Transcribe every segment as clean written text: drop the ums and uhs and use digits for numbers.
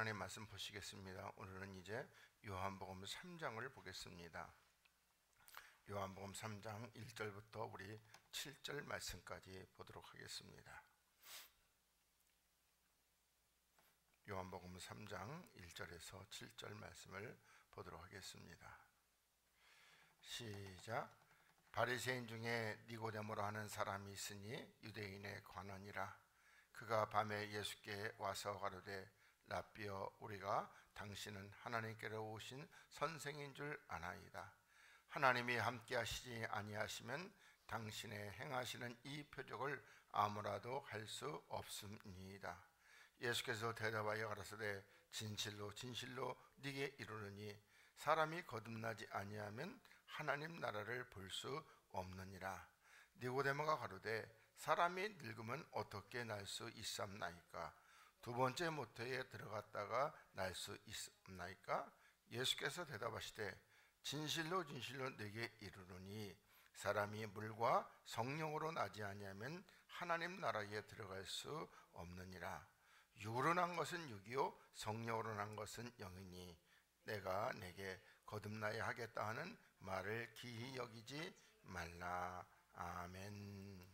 하나님 말씀 보시겠습니다. 오늘은 이제 요한복음 3장을 보겠습니다. 요한복음 3장 1절부터 우리 7절 말씀까지 보도록 하겠습니다. 요한복음 3장 1절에서 7절 말씀을 보도록 하겠습니다. 시작. 바리새인 중에 니고데모라 하는 사람이 있으니 유대인의 관원이라. 그가 밤에 예수께 와서 가로되 라삐여, 우리가 당신은 하나님께로 오신 선생인 줄 아나이다. 하나님이 함께 하시지 아니하시면 당신의 행하시는 이 표적을 아무라도 할 수 없음이니이다. 예수께서 대답하여 가라사대 진실로 진실로 네게 이르노니 사람이 거듭나지 아니하면 하나님 나라를 볼 수 없느니라. 니고데모가 가로되 사람이 늙으면 어떻게 날 수 있사옵나이까? 두 번째 모태에 들어갔다가 날 수 있나이까? 예수께서 대답하시되 진실로 진실로 네게 이르노니 사람이 물과 성령으로 나지 아니하면 하나님 나라에 들어갈 수 없느니라. 육으로 난 것은 육이요 성령으로 난 것은 영이니 내가 내게 거듭나야 하겠다 하는 말을 기히 여기지 말라. 아멘.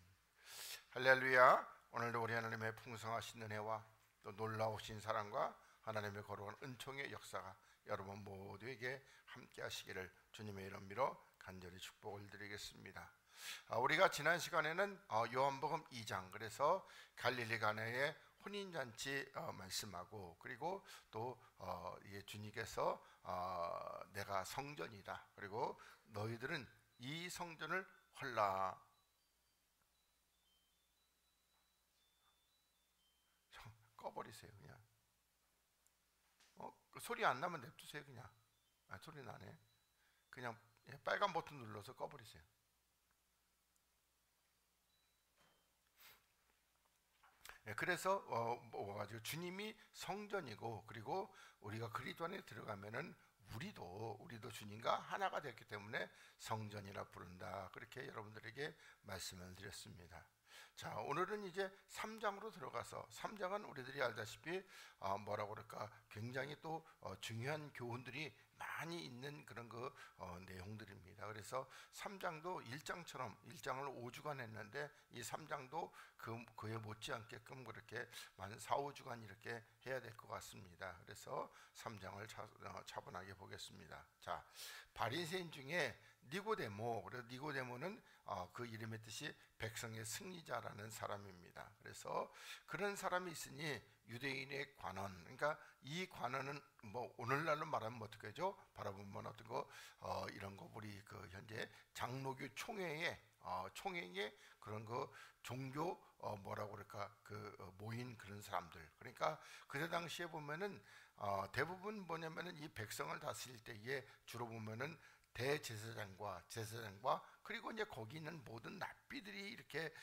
할렐루야. 오늘도 우리 하나님의 풍성하신 은혜와 또 놀라우신 사랑과 하나님의 거룩한 은총의 역사가 여러분 모두에게 함께 하시기를 주님의 이름으로 간절히 축복을 드리겠습니다. 우리가 지난 시간에는 요한복음 2장, 그래서 갈릴리 가나의 혼인잔치 말씀하고, 그리고 또 주님께서 내가 성전이다, 그리고 너희들은 이 성전을 헐라. 꺼버리세요. 그냥 소리 안 나면 냅두세요. 그냥 소리 나네. 그냥 빨간 버튼 눌러서 꺼버리세요. 그래서 가지고 주님이 성전이고, 그리고 우리가 그리스도 안에 들어가면은 우리도 주님과 하나가 됐기 때문에 성전이라 부른다. 그렇게 여러분들에게 말씀을 드렸습니다. 자, 오늘은 이제 3장으로 들어가서, 3장은 우리들이 알다시피 뭐라고 그럴까, 굉장히 또 중요한 교훈들이 많이 있는 그런 내용들입니다. 그래서 3장도 1장처럼 1장을 5주간 했는데 이 3장도 그에 못지않게끔 그렇게 만 4, 5주간 이렇게 해야 될 것 같습니다. 그래서 3장을 차분하게 보겠습니다. 자, 바리새인 중에 니고데모, 그래서 니고데모는 그 이름의 뜻이 백성의 승리자라는 사람입니다. 그래서 그런 사람이 있으니 유대인의 관원, 그러니까 이 관원은 뭐 오늘날로 말하면 어떻게 하죠? 바라보면 어떤 이런 거 우리 현재 장로교 총회에 그런 종교 뭐라고 그럴까 모인 그런 사람들. 그러니까 그때 당시에 보면은 대부분 뭐냐면은 이 백성을 다스릴 때에 주로 보면은 대제사장과 제사장과 그리고 이제 거기 있는 모든 납비들이 이렇게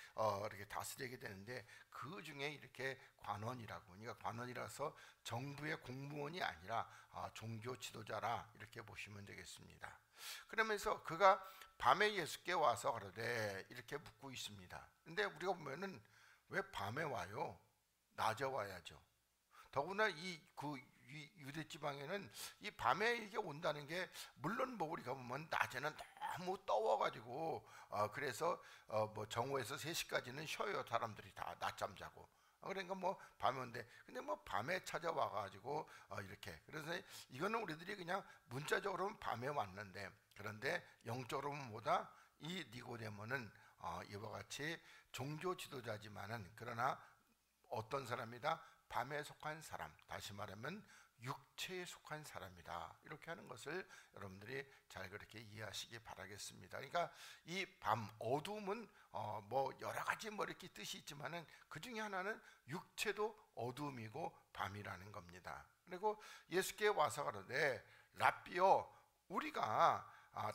다스리게 되는데, 그 중에 이렇게 관원이라고, 그러니까 관원이라서 정부의 공무원이 아니라 종교 지도자라 이렇게 보시면 되겠습니다. 그러면서 그가 밤에 예수께 와서 가로되 이렇게 묻고 있습니다. 근데 우리가 보면은 왜 밤에 와요? 낮에 와야죠. 더구나 유대 지방에는 이 밤에 이게 온다는 게, 물론 뭐 우리가 보면 낮에는 너무 떠워가지고 그래서 뭐 정오에서 3시까지는 쉬어요. 사람들이 다 낮잠 자고. 그러니까 뭐 밤에 온대. 근데 뭐 밤에 찾아와가지고 이렇게, 그래서 이거는 우리들이 그냥 문자적으로는 밤에 왔는데, 그런데 영적으로는 뭐다? 이 니고데모는 이와 같이 종교 지도자지만은 그러나 어떤 사람이다? 밤에 속한 사람, 다시 말하면 육체에 속한 사람이다. 이렇게 하는 것을 여러분들이 잘 그렇게 이해하시기 바라겠습니다. 그러니까 이 밤, 어두움은 뭐 여러 가지 뭐 이렇게 뜻이 있지만은 그 중에 하나는 육체도 어두움이고 밤이라는 겁니다. 그리고 예수께 와서 가로되 라삐여, 우리가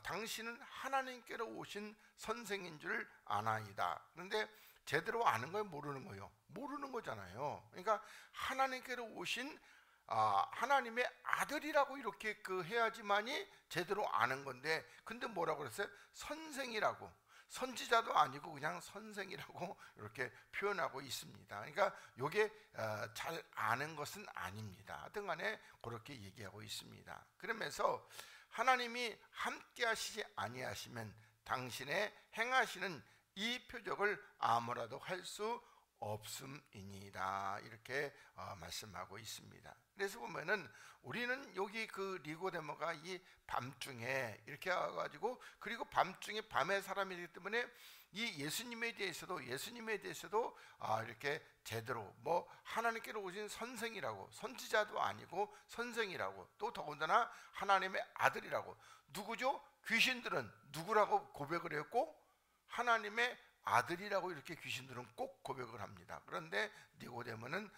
당신은 하나님께로 오신 선생인 줄 아나이다. 그런데 제대로 아는 거예요, 모르는 거예요? 모르는 거잖아요. 그러니까 하나님께로 오신 하나님의 아들이라고 이렇게 해야지만이 제대로 아는 건데, 근데 뭐라고 그랬어요? 선생이라고. 선지자도 아니고 그냥 선생이라고 이렇게 표현하고 있습니다. 그러니까 이게 잘 아는 것은 아닙니다. 하여튼 간에 그렇게 얘기하고 있습니다. 그러면서 하나님이 함께 하시지 아니하시면 당신의 행하시는 이 표적을 아무라도 할 수 없음이니이다, 이렇게 말씀하고 있습니다. 그래서 보면은 우리는 여기 그 니고데모가 이 밤중에 이렇게 와가지고, 그리고 밤중에 밤의 사람이기 때문에 이 예수님에 대해서도 이렇게 제대로 뭐 하나님께로 오신 선생이라고, 선지자도 아니고 선생이라고, 또 더군다나 하나님의 아들이라고. 누구죠? 귀신들은 누구라고 고백을 했고 하나님의 아들이라고 이렇게 귀신들은 꼭 고백을 합니다. 그런데 니고데모는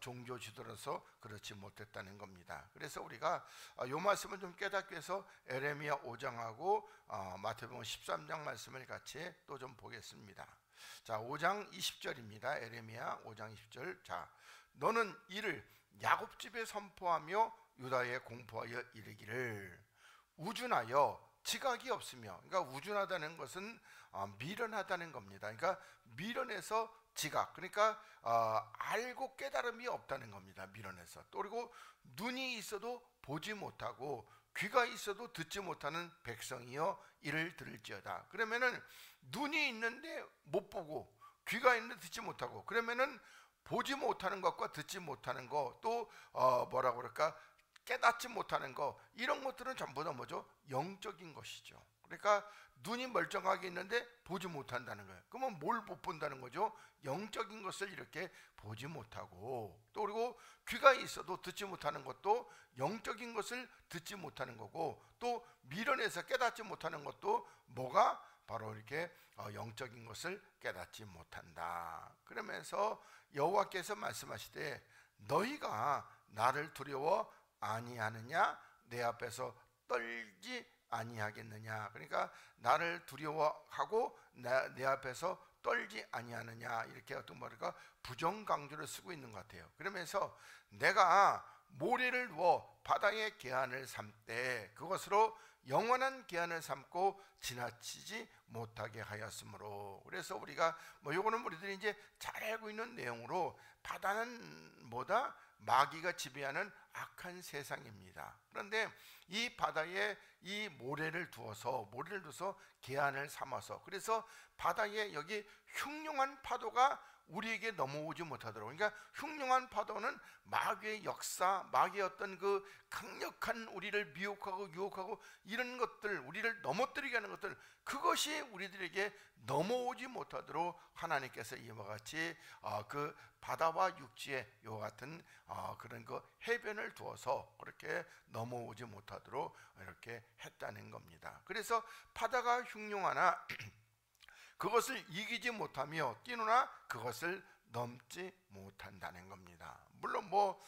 종교 지도로서 그렇지 못했다는 겁니다. 그래서 우리가 이 말씀을 좀 깨닫기 위해서 에레미야 5장하고 마태복음 13장 말씀을 같이 또 좀 보겠습니다. 자, 5장 20절입니다. 에레미야 5장 20절. 자, 너는 이를 야곱집에 선포하며 유다에 공포하여 이르기를 우준하여 지각이 없으며, 그러니까 우준하다는 것은 미련하다는 겁니다. 그러니까 미련해서 지각, 그러니까 알고 깨달음이 없다는 겁니다. 미련해서. 또 그리고 눈이 있어도 보지 못하고 귀가 있어도 듣지 못하는 백성이여 이를 들을지어다. 그러면은 눈이 있는데 못 보고 귀가 있는데 듣지 못하고, 그러면은 보지 못하는 것과 듣지 못하는 것, 또 뭐라고 그럴까, 깨닫지 못하는 거, 이런 것들은 전부 다 뭐죠? 영적인 것이죠. 그러니까 눈이 멀쩡하게 있는데 보지 못한다는 거예요. 그러면 뭘 못 본다는 거죠? 영적인 것을 이렇게 보지 못하고, 또 그리고 귀가 있어도 듣지 못하는 것도 영적인 것을 듣지 못하는 거고, 또 미련해서 깨닫지 못하는 것도 뭐가 바로 이렇게 영적인 것을 깨닫지 못한다. 그러면서 여호와께서 말씀하시되 너희가 나를 두려워 아니하느냐, 내 앞에서 떨지 아니하겠느냐. 그러니까 나를 두려워하고 내 앞에서 떨지 아니하느냐, 이렇게 어떤 말일까, 부정 강조를 쓰고 있는 것 같아요. 그러면서 내가 모래를 누워 바다의 계한을 삼되 그것으로 영원한 계한을 삼고 지나치지 못하게 하였으므로. 그래서 우리가 뭐 요거는 우리들이 이제 잘 알고 있는 내용으로, 바다는 뭐다? 마귀가 지배하는 악한 세상입니다. 그런데 이 바다에 이 모래를 두어서 계한을 삼아서, 그래서 바다에 여기 흉흉한 파도가 우리에게 넘어오지 못하도록, 그러니까 흉흉한 파도는 마귀의 역사, 마귀의 어떤 그 강력한 우리를 미혹하고 유혹하고 이런 것들, 우리를 넘어뜨리게 하는 것들, 그것이 우리들에게 넘어오지 못하도록 하나님께서 이와 같이 그 바다와 육지에 이와 같은 그런 그 해변을 두어서 그렇게 넘어오지 못하도록 이렇게 했다는 겁니다. 그래서 바다가 흉흉하나 그것을 이기지 못하며 뛰노나 그것을 넘지 못한다는 겁니다. 물론 뭐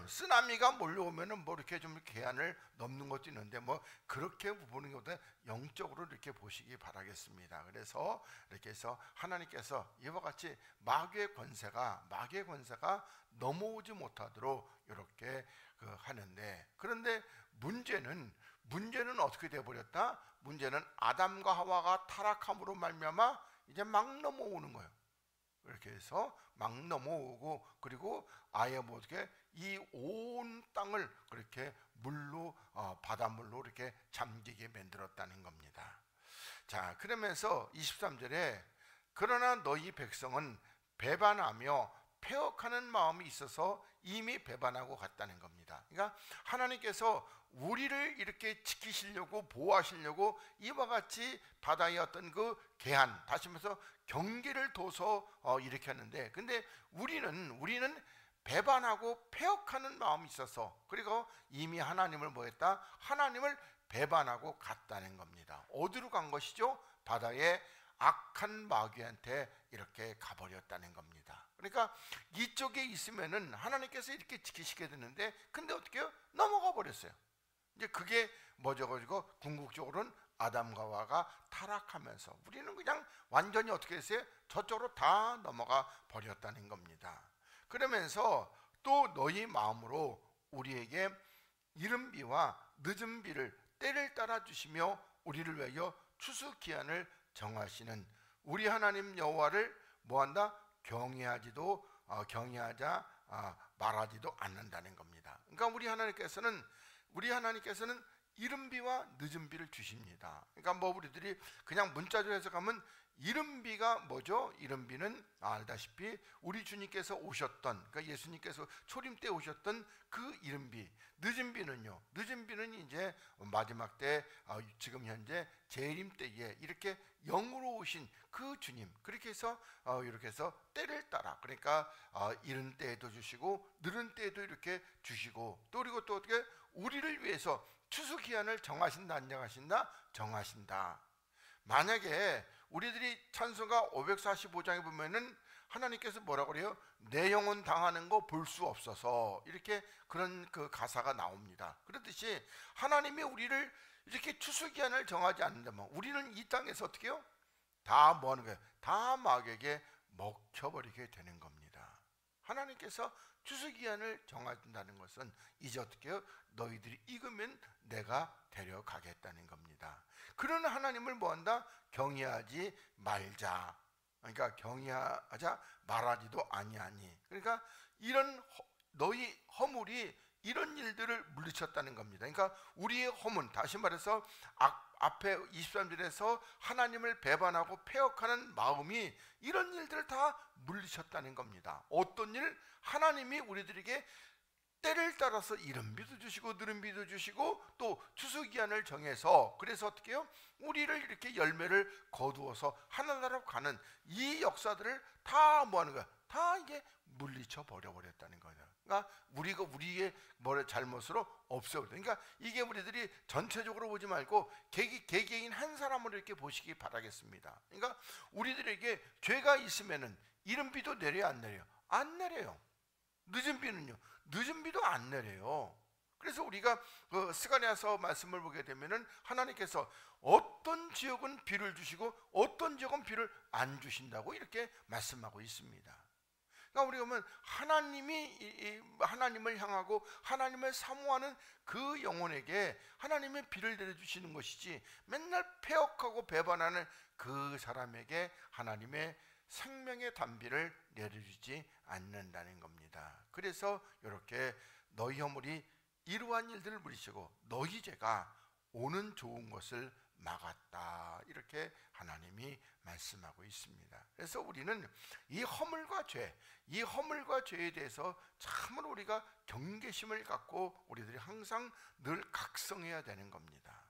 쓰나미가 몰려오면은 뭐 이렇게 좀 계한을 넘는 것도 있는데, 뭐 그렇게 보는 것보다 영적으로 이렇게 보시기 바라겠습니다. 그래서 이렇게 해서 하나님께서 이와 같이 마귀의 권세가 넘어오지 못하도록 이렇게 하는데, 그런데 문제는 어떻게 돼 버렸다? 문제는 아담과 하와가 타락함으로 말미암아 이제 막 넘어오는 거예요. 이렇게 해서 막 넘어오고, 그리고 아예 뭐 어떻게 이 온 땅을 그렇게 물로 바닷물로 이렇게 잠기게 만들었다는 겁니다. 자, 그러면서 23절에 그러나 너희 백성은 배반하며 폐역하는 마음이 있어서 이미 배반하고 갔다는 겁니다. 그러니까 하나님께서 우리를 이렇게 지키시려고 보호하시려고 이와 같이 바다의 어떤 그 계한, 다시 말해서 경계를 둬서 이렇게 하는데, 근데 우리는 배반하고 폐역하는 마음이 있어서, 그리고 이미 하나님을 뭐 했다? 하나님을 배반하고 갔다는 겁니다. 어디로 간 것이죠? 바다의 악한 마귀한테 이렇게 가버렸다는 겁니다. 그러니까 이쪽에 있으면은 하나님께서 이렇게 지키시게 되는데, 근데 어떻게 해요? 넘어가 버렸어요. 이제 그게 뭐죠? 가지고 궁극적으로는 아담과 하와가 타락하면서 우리는 그냥 완전히 어떻게 했어요? 저쪽으로 다 넘어가 버렸다는 겁니다. 그러면서 또 너희 마음으로 우리에게 이른 비와 늦은 비를 때를 따라 주시며 우리를 위하여 추수기한을 정하시는 우리 하나님 여호와를 뭐한다? 경외하자 말하지도 않는다는 겁니다. 그러니까 우리 하나님께서는 이른 비와 늦은 비를 주십니다. 그러니까 뭐 우리들이 그냥 문자적으로 해석하면 이른 비가 뭐죠? 이른 비는 알다시피 우리 주님께서 오셨던, 그러니까 예수님께서 초림 때 오셨던 그 이른 비. 늦은 비는요, 늦은 비는 이제 마지막 때 지금 현재 재림 때에 이렇게 영으로 오신 그 주님, 그렇게 해서 이렇게 해서 때를 따라, 그러니까 이른 때에도 주시고 늦은 때에도 이렇게 주시고, 또 그리고 또 어떻게 우리를 위해서 추수기한을 정하신다 안 정하신다? 정하신다. 만약에 우리들이 찬송가 545장에 보면은 하나님께서 뭐라고 그래요? 내 영혼 당하는 거 볼 수 없어서, 이렇게 그런 그 가사가 나옵니다. 그렇듯이 하나님이 우리를 이렇게 추수기한을 정하지 않는다면 우리는 이 땅에서 어떻게 해요? 다 뭐 하는 거예요? 다 마귀에게 먹혀버리게 되는 겁니다. 하나님께서 추수기한을 정하신다는 것은 이제 어떻게 해요? 너희들이 익으면 내가 데려가겠다는 겁니다. 그런 하나님을 뭐한다? 경외하지 말자. 그러니까 경외하자 말하지도 아니하니. 그러니까 이런 너희 허물이 이런 일들을 물리쳤다는 겁니다. 그러니까 우리의 허물, 다시 말해서 앞에 23절에서 하나님을 배반하고 폐역하는 마음이 이런 일들을 다 물리쳤다는 겁니다. 어떤 일? 하나님이 우리들에게 때를 따라서 이른 비도 주시고 늦은 비도 주시고 또 추수기한을 정해서, 그래서 어떻게 해요? 우리를 이렇게 열매를 거두어서 하나나라로 가는 이 역사들을 다 뭐 하는 거야? 다 이게 물리쳐 버렸다는 거예요. 그러니까 우리가 우리의 잘못으로 없애버려. 그러니까 이게 우리들이 전체적으로 보지 말고 개개인 한 사람으로 이렇게 보시기 바라겠습니다. 그러니까 우리들에게 죄가 있으면은 이른 비도 내려요, 안 내려요? 안 내려요. 늦은 비는요? 늦은 비도 안 내려요. 그래서 우리가 스가랴서 말씀을 보게 되면은 하나님께서 어떤 지역은 비를 주시고 어떤 지역은 비를 안 주신다고 이렇게 말씀하고 있습니다. 그러니까 우리가 보면 하나님을 향하고 하나님을 사모하는 그 영혼에게 하나님의 비를 내려주시는 것이지, 맨날 폐역하고 배반하는 그 사람에게 하나님의 생명의 단비를 내려주지 않는다는 겁니다. 그래서 이렇게 너희 허물이 이러한 일들을 물리치고 너희 죄가 오는 좋은 것을 막았다, 이렇게 하나님이 말씀하고 있습니다. 그래서 우리는 이 허물과 죄에 대해서 참으로 우리가 경계심을 갖고 우리들이 항상 늘 각성해야 되는 겁니다.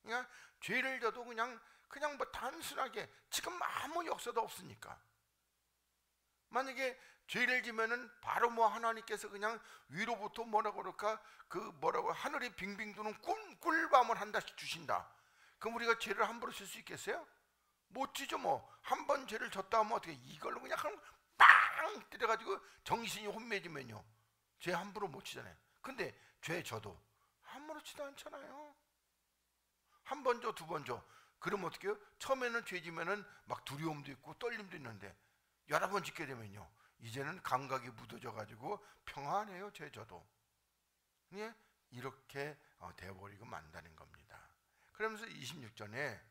그러니까 죄를 져도 그냥 뭐 단순하게 지금 아무 역사도 없으니까, 만약에 죄를 지면은 바로 뭐 하나님께서 그냥 위로부터 하늘이 빙빙 도는 꿀밤을 한 달씩 주신다. 그럼 우리가 죄를 함부로 질 수 있겠어요? 못 지죠. 뭐 한 번 죄를 졌다 하면 어떻게 이걸로 그냥 빵 때려가지고 정신이 혼미해지면요, 죄 함부로 못 치잖아요. 근데 죄 져도 아무렇지도 않잖아요. 한 번 줘, 두 번 줘. 그러면 어떻게 해요? 처음에는 죄 지면은 막 두려움도 있고 떨림도 있는데 여러 번 짓게 되면요, 이제는 감각이 묻어져가지고 평안해요, 죄 져도. 예? 이렇게 되어버리고 만다는 겁니다. 그러면서 26절에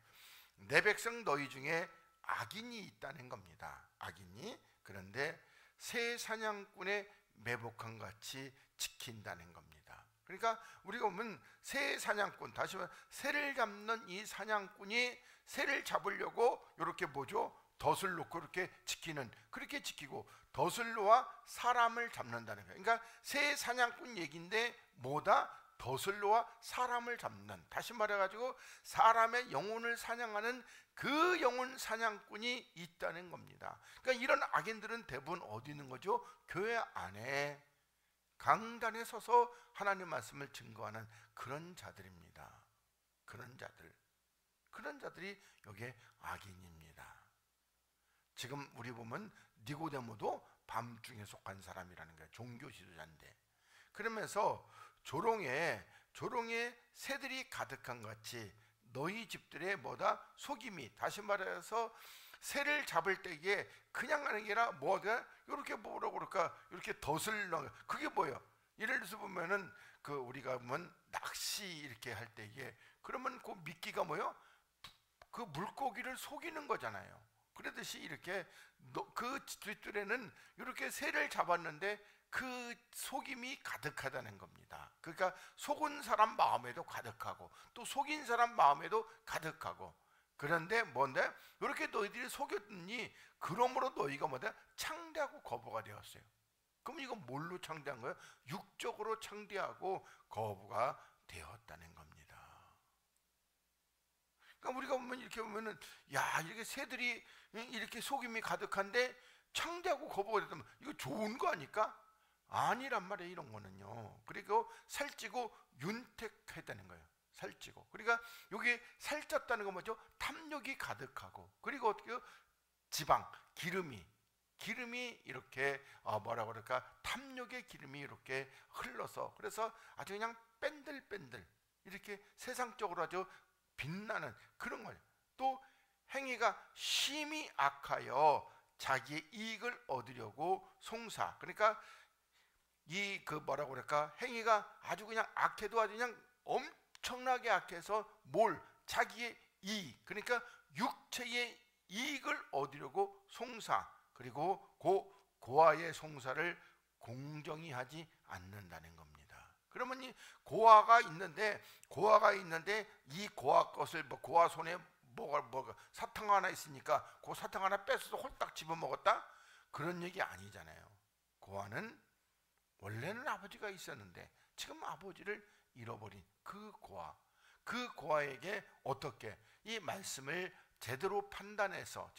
내 백성 너희 중에 악인이 있다는 겁니다. 악인이. 그런데 새 사냥꾼의 매복함 같이 지킨다는 겁니다. 그러니까 우리가 보면 새 사냥꾼, 다시 말해 새를 잡는 이 사냥꾼이 새를 잡으려고 이렇게 뭐죠? 덫을 놓고 이렇게 지키는, 그렇게 지키고 덫을 놓아 사람을 잡는다는 거예요. 그러니까 새 사냥꾼 얘기인데 뭐다? 덫을 놓아 사람을 잡는, 다시 말해가지고 사람의 영혼을 사냥하는 그 영혼 사냥꾼이 있다는 겁니다. 그러니까 이런 악인들은 대부분 어디 있는 거죠? 교회 안에 강단에 서서 하나님 말씀을 증거하는 그런 자들입니다. 그런 자들이 여기에 악인입니다. 지금 우리 보면 니고데모도 밤중에 속한 사람이라는 거예요. 종교 지도자인데. 그러면서 조롱에 새들이 가득한 같이 너희 집들의 뭐다? 속임이, 다시 말해서 새를 잡을 때에 그냥 하는 게 아니라 뭐가 이렇게 뭐라고 그럴까? 이렇게 덫을 넣어. 그게 뭐예요? 예를 들어서 보면은 우리가 보면 낚시 이렇게 할 때에 그러면 그 미끼가 뭐예요? 그 물고기를 속이는 거잖아요. 그러듯이 이렇게 그 뒷뜰에는 이렇게 새를 잡았는데 그 속임이 가득하다는 겁니다. 그러니까 속은 사람 마음에도 가득하고 또 속인 사람 마음에도 가득하고, 그런데 뭔데? 이렇게 너희들이 속였더니 그러므로 너희가 뭐다? 창대하고 거부가 되었어요. 그럼 이건 뭘로 창대한 거예요? 육적으로 창대하고 거부가 되었다는 겁니다. 그러니까 우리가 보면 이렇게 보면은, 야, 이렇게 새들이 이렇게 속임이 가득한데 창대하고 거부가 됐다면 이거 좋은 거 아닐까? 아니란 말이에요. 이런 거는요. 그리고 살찌고 윤택했다는 거예요. 살찌고. 그러니까 여기 살쪘다는 건 뭐죠? 탐욕이 가득하고, 그리고 어떻게 지방, 기름이 이렇게 뭐라 그럴까? 탐욕의 기름이 이렇게 흘러서, 그래서 아주 그냥 뺀들뺀들 이렇게 세상적으로 아주 빛나는 그런 거예요. 또 행위가 심히 악하여 자기의 이익을 얻으려고 송사. 그러니까 이 그 뭐라고 그럴까? 행위가 아주 그냥 악해도 아주 그냥 엄청나게 악해서 뭘? 자기의 이익, 그러니까 육체의 이익을 얻으려고 송사. 그리고 고아의 송사를 공정히 하지 않는다는 겁니다. 그러면 이 고아가 있는데 이 고아 것을 고아 손에 뭐가 사탕 하나 있으니까 그 사탕 하나 뺏어서 홀딱 집어먹었다? 그런 얘기 아니잖아요. 고아는 원래는 아버지가 있었는데 지금 아버지를 잃어버린 그 고아에게 어떻게 이 말씀을 제대로 판단해서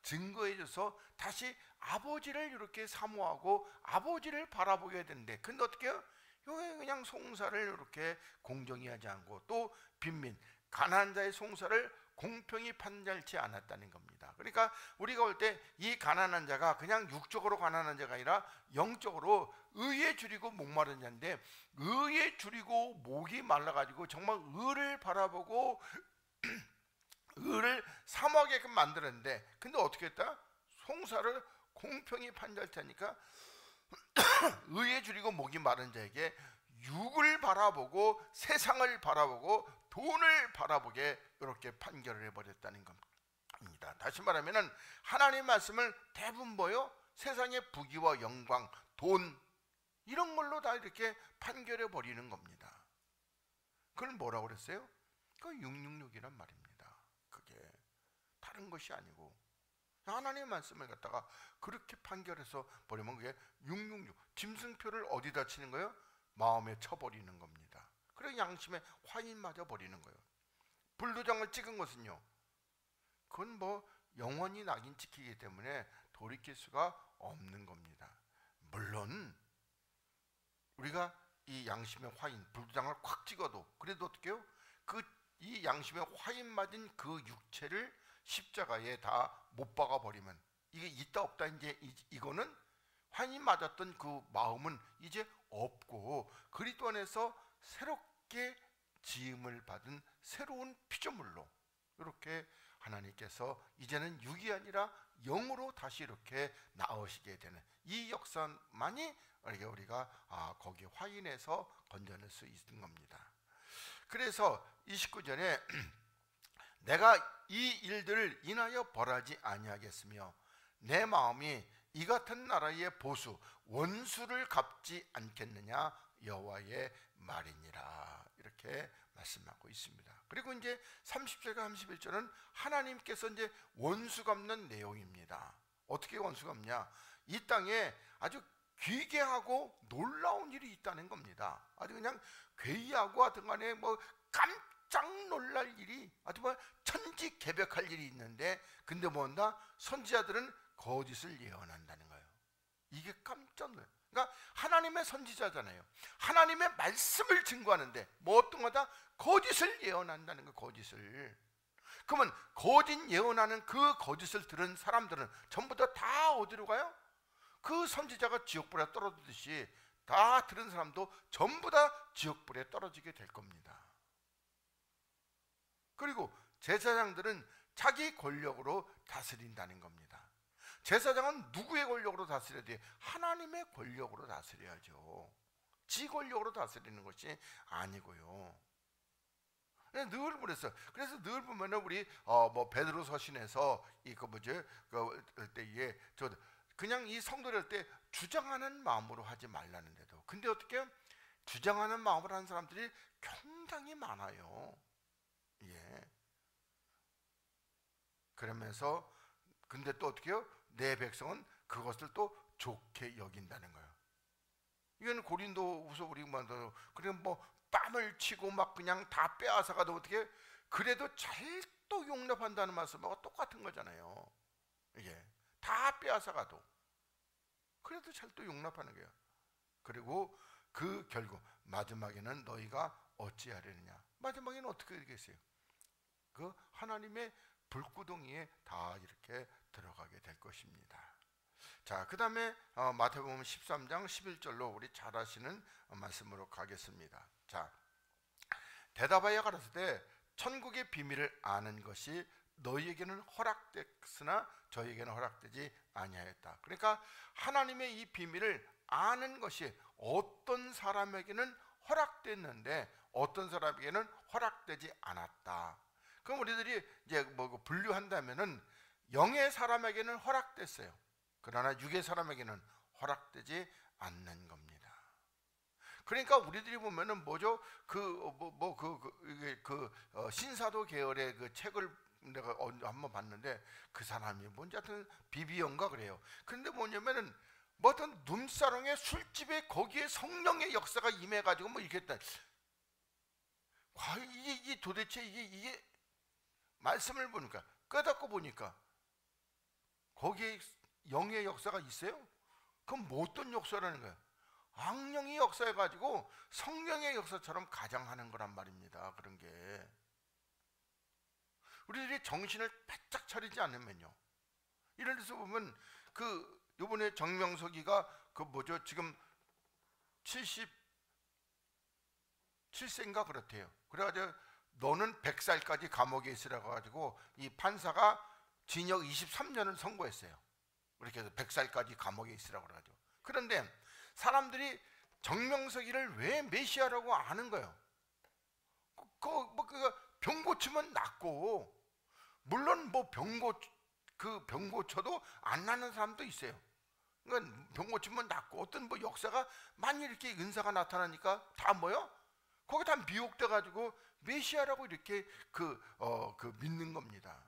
증거해줘서 다시 아버지를 이렇게 사모하고 아버지를 바라보게 되는데, 근데 어떻게 해요? 그냥 송사를 이렇게 공정히 하지 않고, 또 빈민 가난한 자의 송사를 공평히 판결치 않았다는 겁니다. 그러니까 우리가 볼 때 이 가난한 자가 그냥 육적으로 가난한 자가 아니라 영적으로 의에 줄이고 목마른 자인데, 의에 줄이고 목이 말라가지고 정말 의를 바라보고 의를 사모하게끔 만들었는데, 근데 어떻게 했다? 송사를 공평히 판결하니까 의에 줄이고 목이 마른 자에게 육을 바라보고 세상을 바라보고 돈을 바라보게 이렇게 판결을 해버렸다는 겁니다. 다시 말하면 하나님의 말씀을 대부분 뭐요? 세상의 부귀와 영광, 돈 이런 걸로 다 이렇게 판결해 버리는 겁니다. 그걸 뭐라고 그랬어요? 그 666이란 말입니다. 그게 다른 것이 아니고 하나님의 말씀을 갖다가 그렇게 판결해서 버리면 그게 666, 짐승표를 어디다 치는 거예요? 마음에 쳐버리는 겁니다. 그리고 양심에 화인 맞아 버리는 거예요. 불도장을 찍은 것은요, 그건 영원히 낙인 찍히기 때문에 돌이킬 수가 없는 겁니다. 물론 우리가 이 양심의 화인, 불도장을 콱 찍어도 그래도 어떻게 해요? 이 양심의 화인 맞은 그 육체를 십자가에 다 못 박아 버리면 이게 있다 없다, 이제 이거는 화인 맞았던 그 마음은 이제 없고 그리스도 안에서 새롭게 지음을 받은 새로운 피조물로 이렇게 하나님께서 이제는 육이 아니라 영으로 다시 이렇게 나오시게 되는 이 역사만이 우리가 거기 화인에서 건져낼 수 있는 겁니다. 그래서 29절에 내가 이 일들을 인하여 벌하지 아니하겠으며 내 마음이 이 같은 나라의 보수 원수를 갚지 않겠느냐 여호와의 말이니라, 이렇게 말씀하고 있습니다. 그리고 이제 30절과 31절은 하나님께서 이제 원수 갚는 내용입니다. 어떻게 원수 갚냐? 이 땅에 아주 귀괴하고 놀라운 일이 있다는 겁니다. 아주 그냥 괴이하고 하여튼 간에 깜짝 놀랄 일이 아주 천지개벽할 일이 있는데, 근데 뭔가 선지자들은 거짓을 예언한다는 거예요. 이게 깜짝 놀라요. 그러니까 하나님의 선지자잖아요. 하나님의 말씀을 증거하는데 어떤 거다? 거짓을 예언한다는 거예요. 거짓을. 그러면 거짓 예언하는 그 거짓을 들은 사람들은 전부 다 어디로 가요? 그 선지자가 지옥불에 떨어지듯이 다 들은 사람도 전부 다 지옥불에 떨어지게 될 겁니다. 그리고 제사장들은 자기 권력으로 다스린다는 겁니다. 제사장은 누구의 권력으로 다스려야 돼요? 하나님의 권력으로 다스려야죠. 지 권력으로 다스리는 것이 아니고요. 늘 그랬어요. 그래서 늘 보면은 우리 뭐 베드로 서신에서 이거 뭐죠? 그 때에 저 그냥 이 성도를 할 때 주장하는 마음으로 하지 말라는데도, 근데 어떻게 주장하는 마음으로 하는 사람들이 굉장히 많아요. 예. 그러면서 근데 또 어떻게 해요? 내 백성은 그것을 또 좋게 여긴다는 거예요. 이건 고린도후서 우리 만도 그냥 뭐 뺨을 치고 막 그냥 다 빼앗아가도 어떻게 그래도 잘도 용납한다는 말씀하고 똑같은 거잖아요. 이게 다 빼앗아가도 그래도 잘도 용납하는 거예요. 그리고 그 결국 마지막에는 너희가 어찌하려느냐, 마지막에는 어떻게 되겠어요? 그 하나님의 불구덩이에 다 이렇게 들어가게 될 것입니다. 자, 그 다음에 마태복음 13장 11절로 우리 잘 아시는 말씀으로 가겠습니다. 자, 대답하여 가라사대 천국의 비밀을 아는 것이 너희에게는 허락됐으나 저희에게는 허락되지 아니하였다. 그러니까 하나님의 이 비밀을 아는 것이 어떤 사람에게는 허락됐는데 어떤 사람에게는 허락되지 않았다. 그럼 우리들이 이제 뭐 분류한다면은 영의 사람에게는 허락됐어요. 그러나 육의 사람에게는 허락되지 않는 겁니다. 그러니까 우리들이 보면은 뭐죠? 신사도 계열의 그 책을 내가 한번 봤는데 그 사람이 뭔지 하여튼 비비언가 그래요. 그런데 뭐냐면은 뭐 어떤 눈사롱의 술집에 거기에 성령의 역사가 임해가지고 뭐 이렇게 했다. 이게 도대체 이게 말씀을 보니까 깨닫고 보니까 거기에 영의 역사가 있어요? 그럼 뭐 어떤 역사라는 거예요? 악령이 역사해가지고 성령의 역사처럼 가장하는 거란 말입니다. 그런 게 우리들이 정신을 바짝 차리지 않으면요. 이럴 때서 보면 그 요번에 정명석이가 그 뭐죠? 지금 77세인가 그렇대요. 그래가지고 너는 100살까지 감옥에 있으라고 가지고 이 판사가 징역 23년을 선고했어요. 그렇게 해서 100살까지 감옥에 있으라고 그래가지고. 그런데 사람들이 정명석이를 왜 메시아라고 아는 거예요? 병 고치면 낫고, 물론 뭐 병 고쳐도 안 나는 사람도 있어요. 그러니까 병 고치면 낫고, 어떤 뭐 역사가 많이 이렇게 은사가 나타나니까 다 뭐요? 거기 다 미혹돼 가지고 메시아라고 이렇게 믿는 겁니다.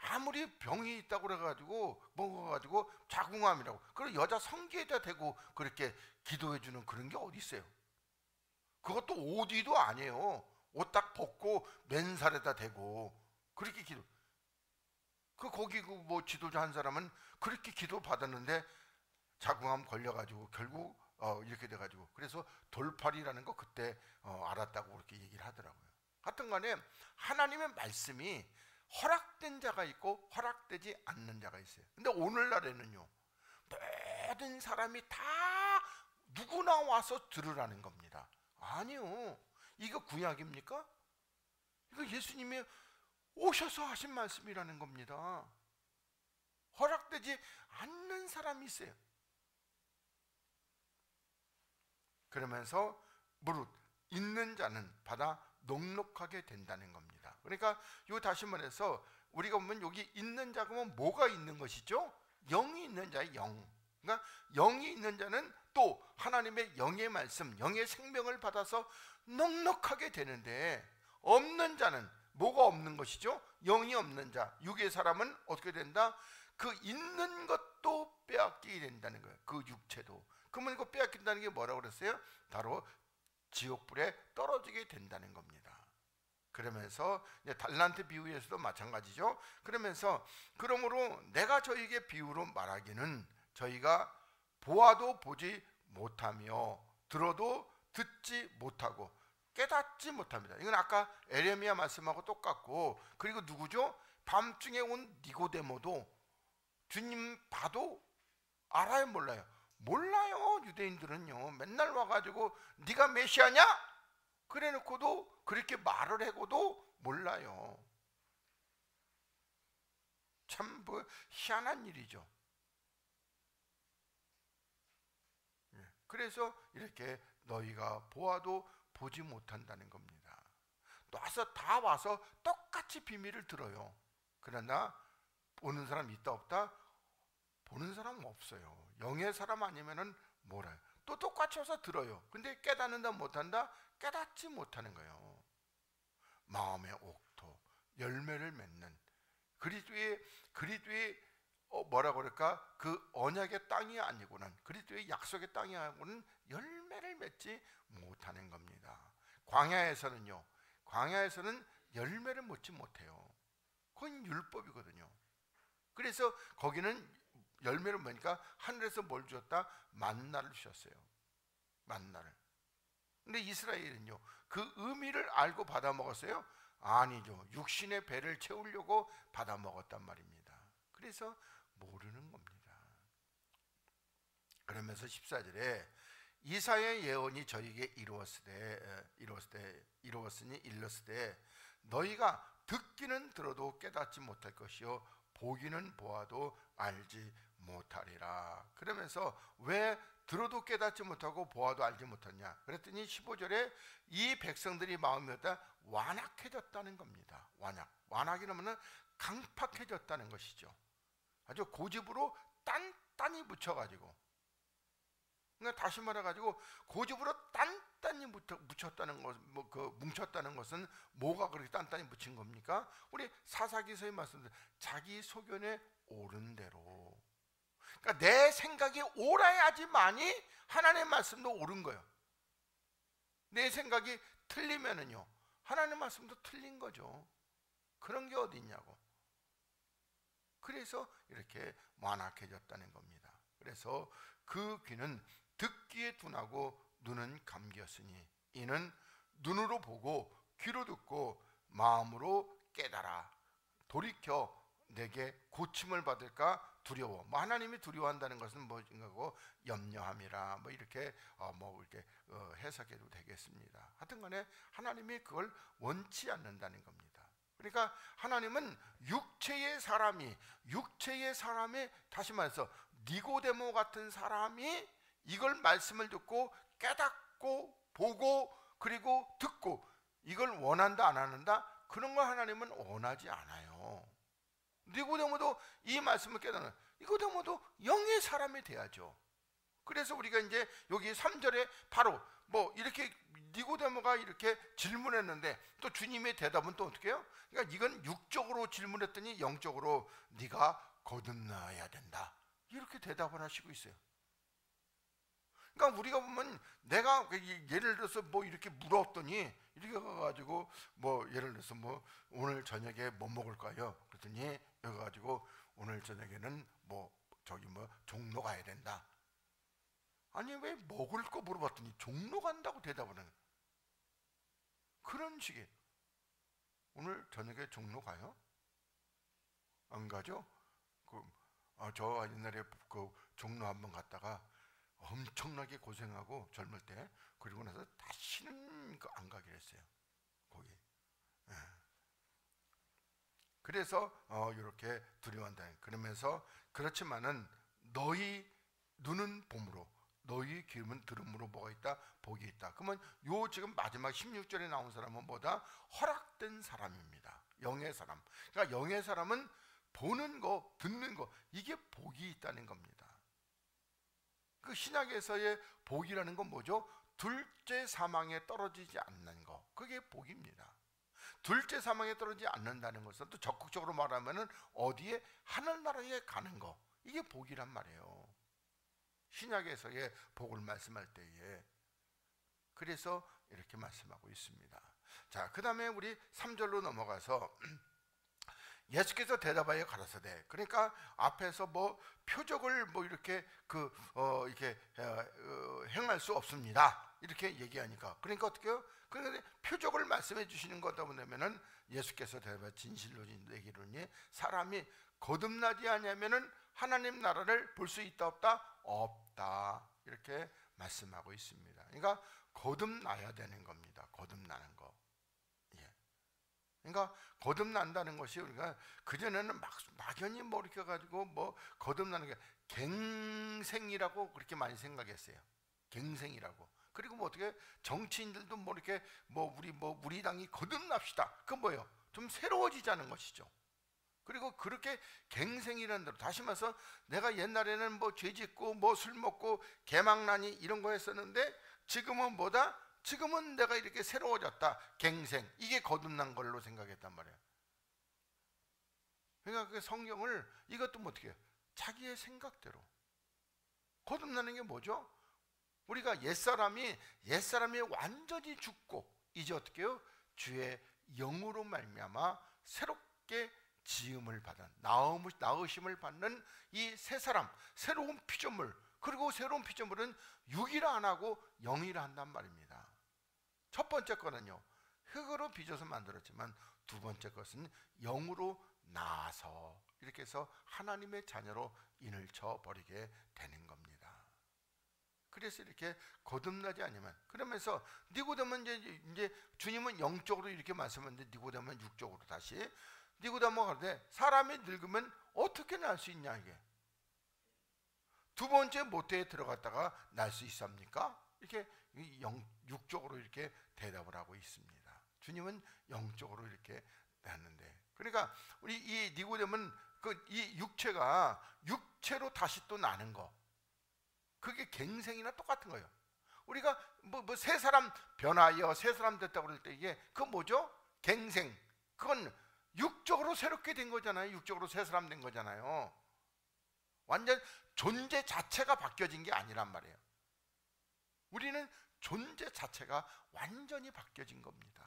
아무리 병이 있다고 그래가지고 먹어가지고 자궁암이라고, 그리고 여자 성기에다 대고 그렇게 기도해주는 그런 게 어디 있어요? 그것도 오디도 아니에요. 옷 딱 벗고 맨살에다 대고 그렇게 기도. 거기 뭐 지도자 한 사람은 그렇게 기도 받았는데 자궁암 걸려가지고 결국 이렇게 돼가지고, 그래서 돌팔이라는 거 그때 알았다고 그렇게 얘기를 하더라고요. 하여튼간에 하나님의 말씀이 허락된 자가 있고 허락되지 않는 자가 있어요. 근데 오늘날에는요, 모든 사람이 다 누구나 와서 들으라는 겁니다. 아니요, 이거 구약입니까? 이거 예수님이 오셔서 하신 말씀이라는 겁니다. 허락되지 않는 사람이 있어요. 그러면서 무릇 있는 자는 받아 넉넉하게 된다는 겁니다. 그러니까 요 다시 말해서 우리가 보면 여기 있는 자가 뭐가 있는 것이죠? 영이 있는 자의 영. 그러니까 영이 있는 자는 또 하나님의 영의 말씀, 영의 생명을 받아서 넉넉하게 되는데, 없는 자는 뭐가 없는 것이죠? 영이 없는 자, 육의 사람은 어떻게 된다? 그 있는 것도 빼앗기게 된다는 거예요. 그 육체도. 그러면 이거 빼앗긴다는 게 뭐라고 그랬어요? 바로 지옥불에 떨어지게 된다는 겁니다. 그러면서 이제 달란트 비유에서도 마찬가지죠. 그러면서 그러므로 내가 저희에게 비유로 말하기는 저희가 보아도 보지 못하며 들어도 듣지 못하고 깨닫지 못합니다. 이건 아까 에레미야 말씀하고 똑같고, 그리고 누구죠? 밤중에 온 니고데모도 주님 봐도 알아요, 몰라요? 몰라요. 유대인들은요, 맨날 와가지고 네가 메시아냐? 그래놓고도 그렇게 말을 해고도 몰라요. 참 뭐 희한한 일이죠. 그래서 이렇게 너희가 보아도 보지 못한다는 겁니다. 와서 똑같이 비밀을 들어요. 그러나 보는 사람 있다 없다? 보는 사람 없어요. 영의 사람 아니면은 뭐라 또 똑같이 와서 들어요. 근데 깨닫는다 못한다? 깨닫지 못하는 거예요. 마음의 옥토, 열매를 맺는 그리스도의 뭐라고 그럴까? 그 언약의 땅이 아니고는, 그리스도의 약속의 땅이 아니고는 열매를 맺지 못하는 겁니다. 광야에서는 열매를 맺지 못해요. 그건 율법이거든요. 그래서 거기는 열매를 맺으니까 하늘에서 뭘 주었다? 만나를 주셨어요. 만나를. 근데 이스라엘은요, 그 의미를 알고 받아 먹었어요? 아니죠. 육신의 배를 채우려고 받아 먹었단 말입니다. 그래서 모르는 겁니다. 그러면서 14절에 이사야의 예언이 저에게 이루었으니 일렀으되 너희가 듣기는 들어도 깨닫지 못할 것이요 보기는 보아도 알지 못하리라. 그러면서 왜 들어도 깨닫지 못하고 보아도 알지 못하냐 그랬더니 15절에 이 백성들이 마음이 어떠? 완악해졌다는 겁니다. 완악이라면 강팍해졌다는 것이죠. 아주 고집으로 단단히 묻혀가지고, 그러니까 다시 말해가지고 고집으로 단단히 묻혔다는 것, 뭉쳤다는 것은 뭐가 그렇게 단단히 묻힌 겁니까? 우리 사사기서에 말씀드린 자기 소견에 옳은 대로, 그러니까 내 생각이 옳아야지만이 하나님의 말씀도 옳은 거예요. 내 생각이 틀리면은요 하나님의 말씀도 틀린 거죠. 그런 게 어디 있냐고. 그래서 이렇게 완악해졌다는 겁니다. 그래서 그 귀는 듣기에 둔하고 눈은 감기였으니 이는 눈으로 보고 귀로 듣고 마음으로 깨달아 돌이켜 내게 고침을 받을까 두려워. 하나님이 두려워한다는 것은 뭐인가고 염려함이라 이렇게 해석해도 되겠습니다. 하여튼간에 하나님이 그걸 원치 않는다는 겁니다. 그러니까 하나님은 육체의 사람이 다시 말해서 니고데모 같은 사람이 이걸 말씀을 듣고 깨닫고 보고 그리고 듣고 이걸 원한다 안 한다? 그런 걸 하나님은 원하지 않아요. 니고데모도 이 말씀을 깨닫는, 니고데모도 영의 사람이 돼야죠. 그래서 우리가 이제 여기 3절에 바로 이렇게 니고데모가 이렇게 질문했는데 또 주님의 대답은 또 어떻게 해요? 그러니까 이건 육적으로 질문했더니 영적으로 네가 거듭나야 된다 이렇게 대답을 하시고 있어요. 그러니까 우리가 보면 내가 예를 들어서 이렇게 물었더니 이렇게 가가지고 예를 들어서 오늘 저녁에 뭐 먹을까요? 그랬더니 여기 가지고 오늘 저녁에는 종로 가야 된다. 아니 왜 먹을 거 물어봤더니 종로 간다고 대답을 하는 그런 식의. 오늘 저녁에 종로 가요? 안 가죠? 저 옛날에 종로 한번 갔다가 엄청나게 고생하고 젊을 때 그리고 나서 다시는 안 가기로 했어요. 거기. 그래서 이렇게 두려워한다. 그러면서 그렇지만은 너희 눈은 봄으로 너희 귀는 들음으로 뭐가 있다? 복이 있다. 그러면 요 지금 마지막 16절에 나온 사람은 뭐다? 허락된 사람입니다. 영의 사람. 그러니까 영의 사람은 보는 거, 듣는 거 이게 복이 있다는 겁니다. 그 신약에서의 복이라는 건 뭐죠? 둘째 사망에 떨어지지 않는 거. 그게 복입니다. 둘째 사망에 떨어지지 않는다는 것은 또 적극적으로 말하면은 어디에? 하늘나라에 가는 거. 이게 복이란 말이에요. 신약에서의 복을 말씀할 때에. 그래서 이렇게 말씀하고 있습니다. 자, 그 다음에 우리 3절로 넘어가서 예수께서 대답하여 가라사대. 그러니까 앞에서 표적을 이렇게 이렇게 행할 수 없습니다. 이렇게 얘기하니까 그러니까 어떻게요? 그런데 표적을 말씀해 주시는 거다 보면은 예수께서 대답하여 진실로 얘기하니 사람이 거듭나지 않으면은 하나님 나라를 볼 수 있다 없다? 없다. 이렇게 말씀하고 있습니다. 그러니까 거듭나야 되는 겁니다. 거듭나는 거. 그러니까 거듭난다는 것이 우리가 그전에는 막연히 이렇게 가지고 거듭나는 게 갱생이라고 그렇게 많이 생각했어요. 갱생이라고. 그리고 어떻게 정치인들도 뭐 이렇게 우리 당이 거듭납시다. 그건 뭐예요? 좀 새로워지자는 것이죠. 그리고 그렇게 갱생이라는 대로, 다시 말해서 내가 옛날에는 뭐 죄짓고 뭐 술 먹고 개망나니 이런 거 했었는데 지금은 뭐다? 지금은 내가 이렇게 새로워졌다. 갱생. 이게 거듭난 걸로 생각했단 말이에요. 그러니까 그 성경을 이것도 뭐 어떻게 해요? 자기의 생각대로. 거듭나는 게 뭐죠? 우리가 옛사람이 완전히 죽고 이제 어떻게 해요? 주의 영으로 말미암아 새롭게 지음을 받은, 나으심을 받는 이 새 사람, 새로운 피조물. 그리고 새로운 피조물은 육이라 안 하고 영이라 한단 말입니다. 첫 번째 거는요, 흙으로 빚어서 만들었지만 두 번째 것은 영으로 나아서 이렇게 해서 하나님의 자녀로 인을 쳐버리게 되는 겁니다. 그래서 이렇게 거듭나지 않으면, 그러면서 니고데모는 이제 주님은 영적으로 이렇게 말씀하는데 니고데모는 육적으로 다시 니고데모가 그러되 사람이 늙으면 어떻게 날 수 있냐, 이게 두 번째 모태에 들어갔다가 날 수 있습니까? 이렇게 육적으로 이렇게 대답을 하고 있습니다. 주님은 영적으로 이렇게 났는데, 그러니까 우리 이 니고데모는 이 육체가 육체로 다시 또 나는 거, 그게 갱생이나 똑같은 거예요. 우리가 새 사람 변하여 새 사람 됐다고 그럴 때 이게 그건 뭐죠? 갱생. 그건 육적으로 새롭게 된 거잖아요. 육적으로 새 사람 된 거잖아요. 완전 존재 자체가 바뀌어진 게 아니란 말이에요. 우리는 존재 자체가 완전히 바뀌어진 겁니다.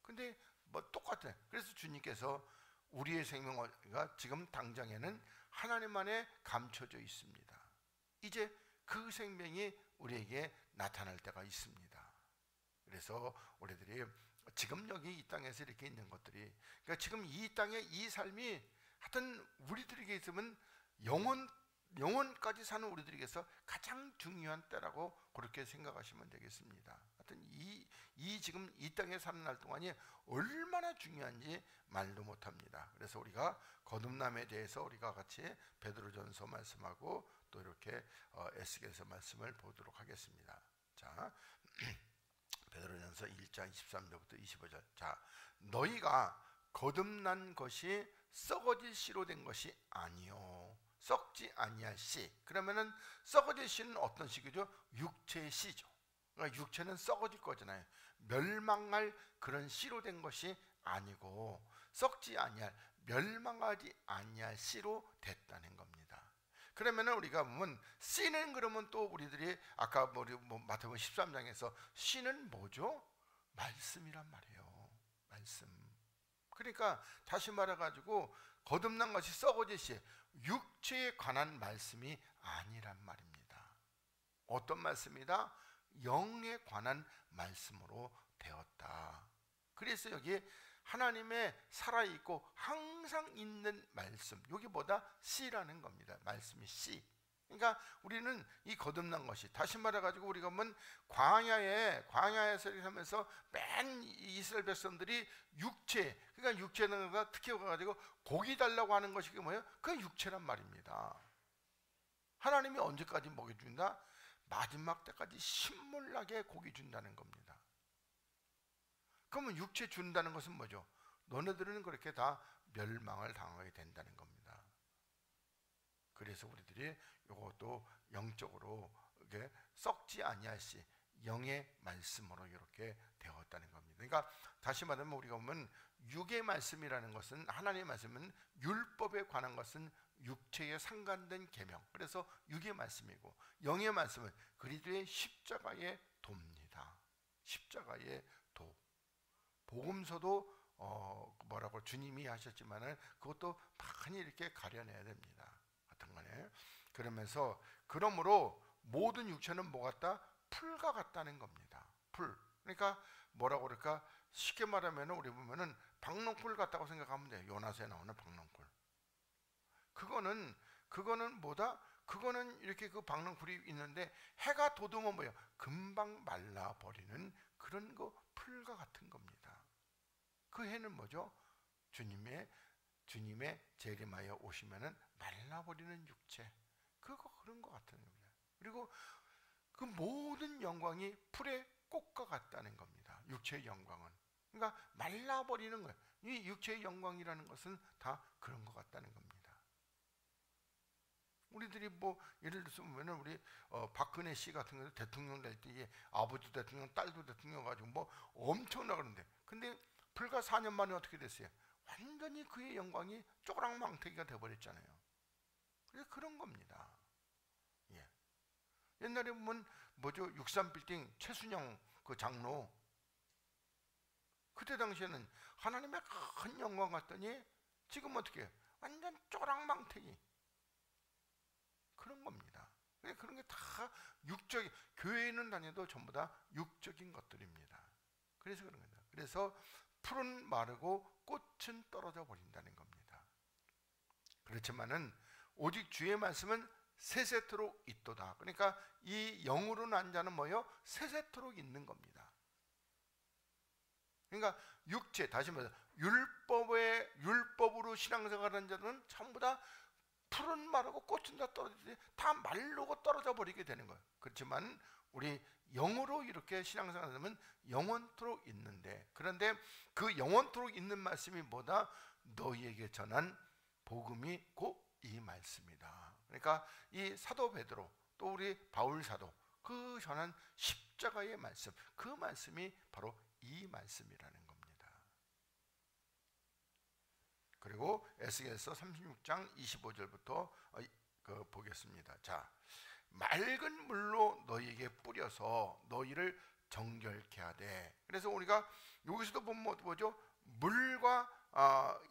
근데 뭐 똑같아요. 그래서 주님께서 우리의 생명가 지금 당장에는 하나님 안에 감춰져 있습니다. 이제 그 생명이 우리에게 나타날 때가 있습니다. 그래서 우리들이 지금 여기 이 땅에서 이렇게 있는 것들이, 그러니까 지금 이 땅의 이 삶이 하여튼 우리들에게 있으면 영혼까지 사는 우리들에게서 가장 중요한 때라고 그렇게 생각하시면 되겠습니다. 하여튼 지금 이 땅에 사는 날 동안이 얼마나 중요한지 말도 못합니다. 그래서 우리가 거듭남에 대해서 우리가 같이 베드로전서 말씀하고 또 이렇게 에스겔서 말씀을 보도록 하겠습니다. 자, 베드로전서 1장 23절부터 25절. 자, 너희가 거듭난 것이 썩어질 씨로 된 것이 아니요 썩지 아니할 씨. 그러면은 썩어질 씨는 어떤 씨죠? 육체의 씨죠. 그러니까 육체는 썩어질 거잖아요. 멸망할 그런 씨로 된 것이 아니고 썩지 아니할, 멸망하지 아니할 씨로 됐다는 겁니다. 그러면은 우리가 보면 씨는, 그러면 또 우리들이 아까 마태복음 13장에서 씨는 뭐죠? 말씀이란 말이에요. 말씀. 그러니까 다시 말해가지고 거듭난 것이 썩어질 씨, 육체에 관한 말씀이 아니란 말입니다. 어떤 말씀이다? 영에 관한 말씀으로 되었다. 그래서 여기에 하나님의 살아있고 항상 있는 말씀, 여기 뭐다? 씨라는 겁니다. 말씀이 씨. 그러니까 우리는 이 거듭난 것이, 다시 말해가지고 우리가 보면 광야에서 이렇게 하면서 맨 이스라엘 백성들이 육체, 그러니까 육체는 특히 가지고 고기 달라고 하는 것이 뭐예요? 그 육체란 말입니다. 하나님이 언제까지 먹여준다? 마지막 때까지 신물나게 고기 준다는 겁니다. 그러면 육체 준다는 것은 뭐죠? 너네들은 그렇게 다 멸망을 당하게 된다는 겁니다. 그래서 우리들이 이것도 영적으로 이게 썩지 아니할 시, 영의 말씀으로 이렇게 되었다는 겁니다. 그러니까 다시 말하면 우리가 보면 육의 말씀이라는 것은, 하나님의 말씀은 율법에 관한 것은 육체에 상관된 계명, 그래서 육의 말씀이고, 영의 말씀은 그리스도의 십자가의 도입니다. 십자가의 도. 복음서도 뭐라고 주님이 하셨지만은 그것도 많이 이렇게 가려내야 됩니다. 같은 거네. 그러면서 그러므로 모든 육체는 뭐 같다? 풀과 같다는 겁니다. 풀. 그러니까 뭐라고 그럴까? 쉽게 말하면 우리 보면은 박농풀 같다고 생각하면 돼요. 요나서에 나오는 박농풀. 그거는 뭐다? 그거는 이렇게 그 박농풀이 있는데 해가 돋으면 뭐예요? 금방 말라버리는 그런 거 풀과 같은 겁니다. 그 해는 뭐죠? 주님의 재림하여 오시면은 말라버리는 육체, 그런 것 같은 겁니다. 그리고 그 모든 영광이 풀의 꽃과 같다는 겁니다. 육체의 영광은. 그러니까 말라버리는 거예요. 이 육체의 영광이라는 것은 다 그런 것 같다는 겁니다. 우리들이 뭐 예를 들어서 보면은 우리 박근혜 씨 같은 경우 대통령 될 때 아버지 대통령, 딸도 대통령 가지고 뭐 엄청나 그러는데, 근데 불과 4년 만에 어떻게 됐어요? 완전히 그의 영광이 쪼그랑망태기가 돼버렸잖아요. 그래서 그런 겁니다. 예. 옛날에 보면 뭐죠? 63빌딩 최순영 그 장로, 그때 당시에는 하나님의 큰 영광 같더니 지금 어떻게 해요? 완전 쪼그랑망태기. 그런 겁니다. 그런 게 다 육적인, 교회에는 다녀도 전부 다 육적인 것들입니다. 그래서 그런 겁니다. 그래서 풀은 마르고 꽃은 떨어져 버린다는 겁니다. 그렇지만은 오직 주의 말씀은 세세토록 있도다. 그러니까 이 영으로 난 자는 뭐예요? 세세토록 있는 겁니다. 그러니까 육체, 다시 말해서 율법으로 신앙생활하는 자들은 전부 다 풀은 마르고 꽃은 다 떨어지지, 다 말르고 떨어져 버리게 되는 거예요. 그렇지만 우리 영으로 이렇게 신앙생활하면 영원토록 있는데, 그런데 그 영원토록 있는 말씀이 뭐다? 너희에게 전한 복음이 곧 이 말씀이다. 그러니까 이 사도 베드로, 또 우리 바울 사도, 그 전한 십자가의 말씀, 그 말씀이 바로 이 말씀이라는 겁니다. 그리고 에스겔서 36장 25절부터 보겠습니다. 자, 맑은 물로 너희에게 뿌려서 너희를 정결케 하되. 그래서 우리가 여기서도 보면 뭐죠? 물과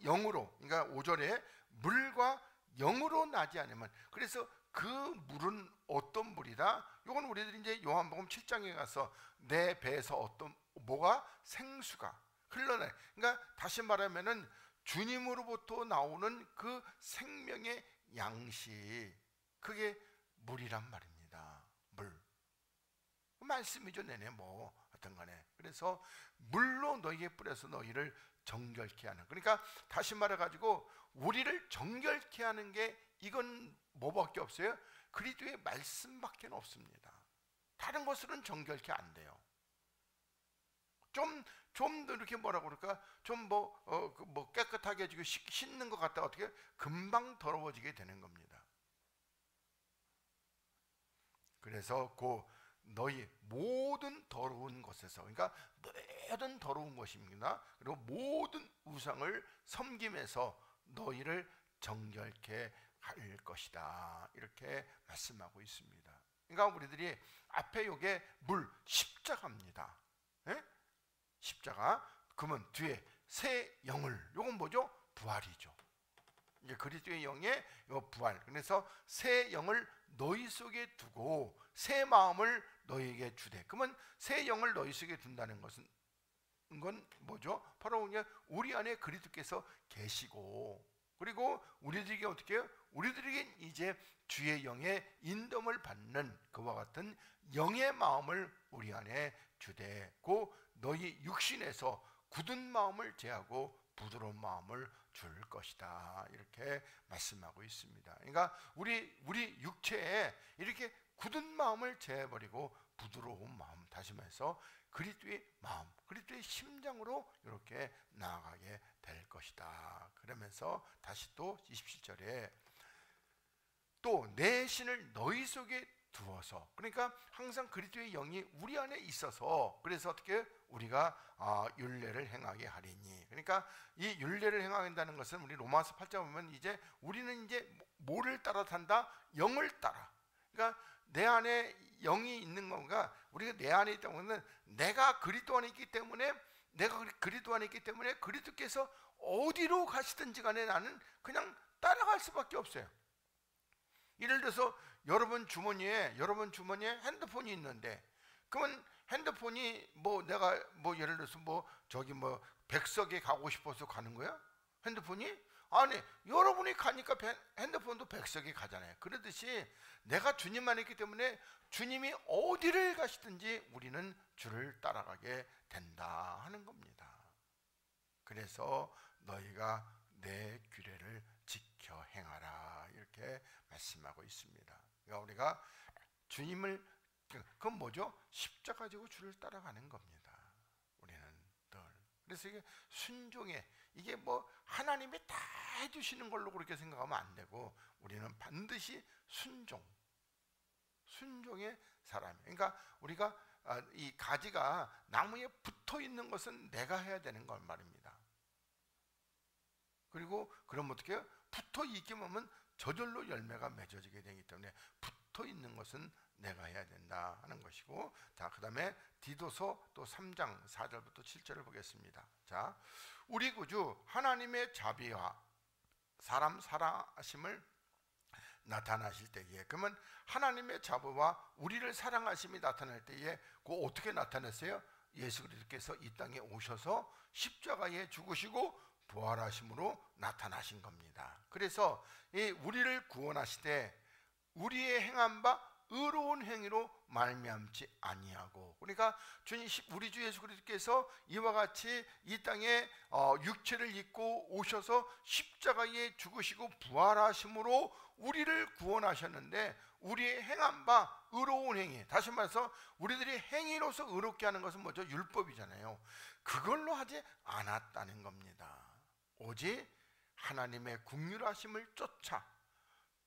영으로, 그러니까 5절에 물과 영으로 나지 않으면, 그래서 그 물은 어떤 물이다? 이건 우리들이 이제 요한복음 7장에 가서 내 배에서 어떤 뭐가 생수가 흘러내. 그러니까 다시 말하면은 주님으로부터 나오는 그 생명의 양식, 그게 물이란 말입니다. 물. 말씀이죠. 내내 뭐 어떤 간에. 그래서 물로 너희에게 뿌려서 너희를 정결케 하는. 그러니까 다시 말해가지고 우리를 정결케 하는 게 이건 뭐밖에 없어요? 그리스도의 말씀밖에 없습니다. 다른 것으로는 정결케 안 돼요. 좀 더 이렇게 뭐라고 그럴까? 좀 뭐 깨끗하게 해주고 씻는 것 같다 어떻게 금방 더러워지게 되는 겁니다. 그래서 너희 모든 더러운 것에서, 그러니까 모든 더러운 것입니다. 그리고 모든 우상을 섬김에서 너희를 정결케 할 것이다. 이렇게 말씀하고 있습니다. 그러니까 우리들이 앞에 요게 물, 십자가입니다. 예? 십자가. 그러면 뒤에 새 영을, 요건 뭐죠? 부활이죠. 이제 그리스도의 영의 요 부활. 그래서 새 영을 너희 속에 두고 새 마음을 너희에게 주되. 그러면 새 영을 너희 속에 둔다는 것은 건 뭐죠? 바로 그냥 우리 안에 그리스도께서 계시고, 그리고 우리들에게 어떻게 해요? 우리들에게 이제 주의 영의 인dom을 받는 그와 같은 영의 마음을 우리 안에 주되, 고 너희 육신에서 굳은 마음을 제하고 부드러운 마음을 줄 것이다. 이렇게 말씀하고 있습니다. 그러니까 우리 육체에 이렇게 굳은 마음을 제해버리고 부드러운 마음, 다시 말해서 그리스도의 마음, 그리스도의 심장으로 이렇게 나아가게 될 것이다. 그러면서 다시 또 27절에 또 내 신을 너희 속에 두어서, 그러니까 항상 그리스도의 영이 우리 안에 있어서, 그래서 어떻게 우리가 율례를 행하게 하리니. 그러니까 이 율례를 행한다는 것은 우리 로마서 8장 보면 이제 우리는 이제 뭐를 따라 산다? 영을 따라. 그러니까 내 안에 영이 있는 건가? 우리가 내 안에 있다는 것은 내가 그리스도 안에 있기 때문에, 내가 그리스도 안에 있기 때문에 그리스도께서 어디로 가시든지 간에 나는 그냥 따라갈 수밖에 없어요. 예를 들어서 여러분 주머니에 핸드폰이 있는데, 그러면 핸드폰이 내가 예를 들어서 백석에 가고 싶어서 가는 거야? 핸드폰이? 아니, 여러분이 가니까 핸드폰도 백석에 가잖아요. 그러듯이 내가 주님 안에 있기 때문에 주님이 어디를 가시든지 우리는 주를 따라가게 된다 하는 겁니다. 그래서 너희가 내 규례를 지켜 행하라, 이렇게 말씀하고 있습니다. 그러니까 우리가 주님을, 그럼 뭐죠? 십자가 지고 주를 따라가는 겁니다. 우리는 늘. 그래서 이게 순종에, 이게 뭐 하나님이 다 해주시는 걸로 그렇게 생각하면 안 되고, 우리는 반드시 순종의 사람. 그러니까 우리가 이 가지가 나무에 붙어 있는 것은 내가 해야 되는 걸 말입니다. 그리고 그럼 어떻게 해요? 붙어 있기만 하면 저절로 열매가 맺어지게 되기 때문에 붙어 있는 것은 내가 해야 된다 하는 것이고, 자, 그 다음에 디도서 또 3장 4절부터 7절을 보겠습니다. 자, 우리 구주 하나님의 자비와 사람 사랑하심을 나타나실 때에, 그러면 하나님의 자비와 우리를 사랑하심이 나타날 때에 그 어떻게 나타났어요? 예수 그리스도께서 이 땅에 오셔서 십자가에 죽으시고 부활하심으로 나타나신 겁니다. 그래서 이 우리를 구원하시되 우리의 행한 바 의로운 행위로 말미암지 아니하고, 그러니까 우리 주 예수 그리스도께서 이와 같이 이 땅에 육체를 입고 오셔서 십자가에 죽으시고 부활하심으로 우리를 구원하셨는데, 우리의 행한 바 의로운 행위, 다시 말해서 우리들이 행위로서 의롭게 하는 것은 뭐죠? 율법이잖아요. 그걸로 하지 않았다는 겁니다. 오직 하나님의 긍휼하심을 쫓아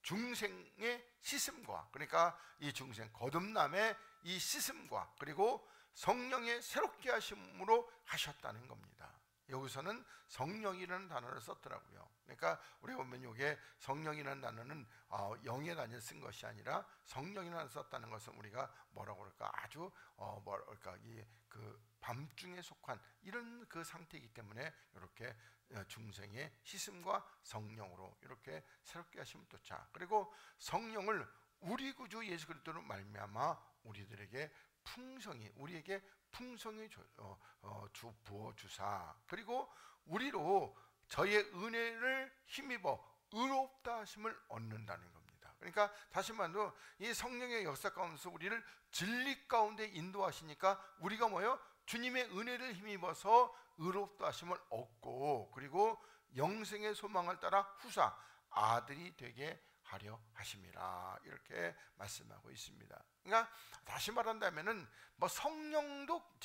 중생의 씻음과, 그러니까 이 중생 거듭남의 이 씻음과, 그리고 성령의 새롭게 하심으로 하셨다는 겁니다. 여기서는 성령이라는 단어를 썼더라고요. 그러니까 우리가 보면 이게 성령이라는 단어는 영의 단어를 쓴 것이 아니라 성령이라는 썼다는 것은 우리가 뭐라고 그럴까, 아주 뭐랄까, 이 그 밤중에 속한 이런 그 상태이기 때문에 이렇게 중생의 씻음과 성령으로 이렇게 새롭게 하심을 쫓아, 그리고 성령을 우리 구주 예수 그리스도로 말미암아 우리들에게 우리에게 풍성히 부어 주사, 그리고 우리로 저의 은혜를 힘입어 의롭다 하심을 얻는다는 겁니다. 그러니까 다시 말로 이 성령의 역사 가운데서 우리를 진리 가운데 인도하시니까 우리가 뭐예요? 주님의 은혜를 힘입어서 의롭다 하심을 얻고, 그리고 영생의 소망을 따라 후사 아들이 되게 하려 하심이라, 이렇게 말씀하고 있습니다. 그러니까 다시 말한다면은 뭐 성령도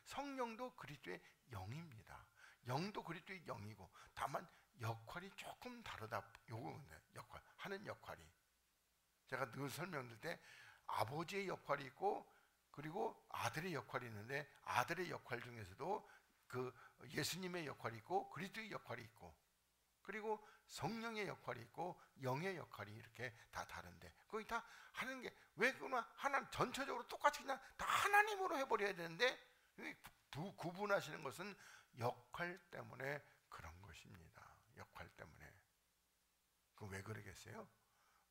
성령도 그리스도의 영입니다. 영도 그리스도의 영이고, 다만 역할이 조금 다르다. 요거는 하는 역할이, 제가 늘 설명드릴 때 아버지의 역할이 있고 그리고 아들의 역할이 있는데, 아들의 역할 중에서도 그 예수님의 역할이 있고 그리스도의 역할이 있고, 그리고 성령의 역할이 있고 영의 역할이 이렇게 다 다른데, 거기 다 하는 게 왜 그러나 하나 전체적으로 똑같이 그냥 다 하나님으로 해버려야 되는데, 구분하시는 것은 역할 때문에 그런 것입니다. 역할 때문에. 그 왜 그러겠어요?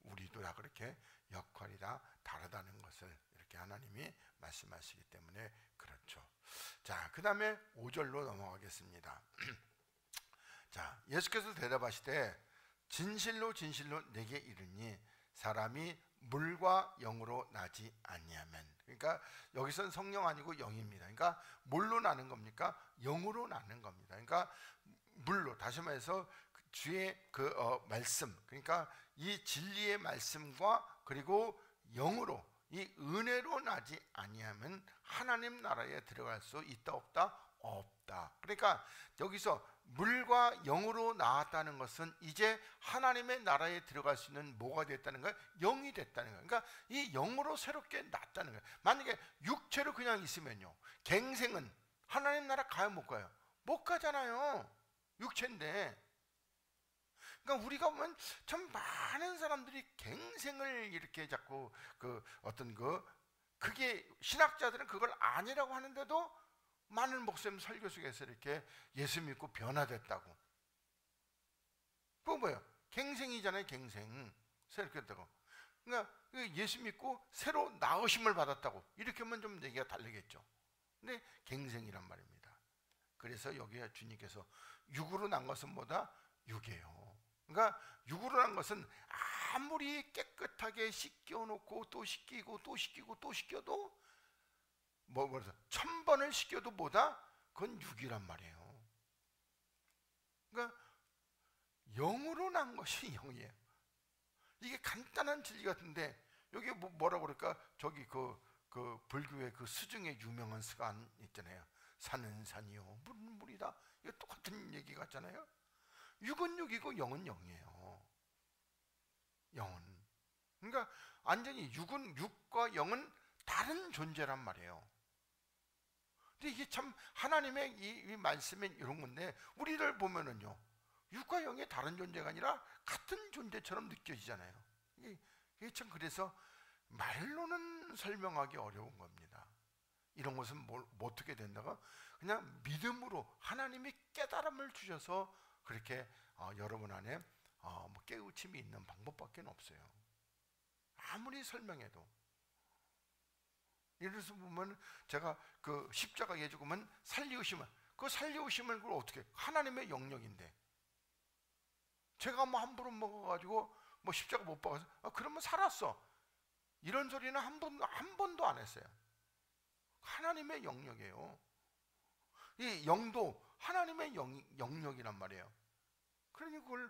우리도 다 그렇게 역할이 다 다르다는 것을 이렇게 하나님이 말씀하시기 때문에 그렇죠. 자, 그 다음에 5절로 넘어가겠습니다. 자, 예수께서 대답하시되 진실로 진실로 내게 이르니 사람이 물과 영으로 나지 아니하면, 그러니까 여기서는 성령 아니고 영입니다. 그러니까 뭘로 나는 겁니까? 영으로 나는 겁니다. 그러니까 물로, 다시 말해서 주의 말씀, 그러니까 이 진리의 말씀과 그리고 영으로, 이 은혜로 나지 아니하면 하나님 나라에 들어갈 수 있다 없다? 없다. 그러니까 여기서 물과 영으로 나왔다는 것은 이제 하나님의 나라에 들어갈 수 있는 뭐가 됐다는 거예요? 영이 됐다는 거예요. 그러니까 이 영으로 새롭게 났다는 거예요. 만약에 육체로 그냥 있으면요, 갱생은 하나님 나라 가요 못 가요? 못 가잖아요. 육체인데. 그러니까 우리가 보면 참 많은 사람들이 갱생을 이렇게 자꾸 그게 신학자들은 그걸 아니라고 하는데도 많은 목사님 설교 속에서 이렇게 예수 믿고 변화됐다고. 그거 뭐예요? 갱생이잖아요, 갱생. 새롭게 됐다고. 그러니까 예수 믿고 새로 나으심을 받았다고. 이렇게 하면 좀 얘기가 다르겠죠. 근데 갱생이란 말입니다. 그래서 여기에 주님께서 육으로 난 것은 뭐다? 육이에요. 그러니까 육으로 난 것은 아무리 깨끗하게 씻겨놓고 또 씻기고 또 씻기고 또 씻겨도 그래서 1000번을 씻겨도 뭐다? 그건 육이란 말이에요. 그러니까 영으로 난 것이 영이에요. 이게 간단한 진리 같은데 여기 뭐라고 그럴까? 저기 그 불교의 그 수중에 유명한 스가 있잖아요. 산은 산이요, 물은 물이다. 이거 똑같은 얘기 같잖아요. 육은 육이고 영은 영이에요. 영은. 그러니까 완전히 육과 영은 다른 존재란 말이에요. 근데 이게 참 하나님의 이 말씀은 이런 건데, 우리를 보면은요, 육과 영이 다른 존재가 아니라 같은 존재처럼 느껴지잖아요. 이게 참, 그래서 말로는 설명하기 어려운 겁니다. 이런 것은 뭐 어떻게 된다가, 그냥 믿음으로 하나님이 깨달음을 주셔서 그렇게 여러분 안에 뭐 깨우침이 있는 방법밖에 없어요. 아무리 설명해도. 예를 들어서 보면, 제가 그 십자가 예수 죽으면 살리우심을, 그 살리우심을 그걸 어떻게, 하나님의 영역인데, 제가 뭐 함부로 먹어가지고 뭐 십자가 못 박아서 그러면 살았어, 이런 소리는 한 번도 안 했어요. 하나님의 영역이에요. 이 영도 하나님의 영역이란 말이에요. 그러니 그걸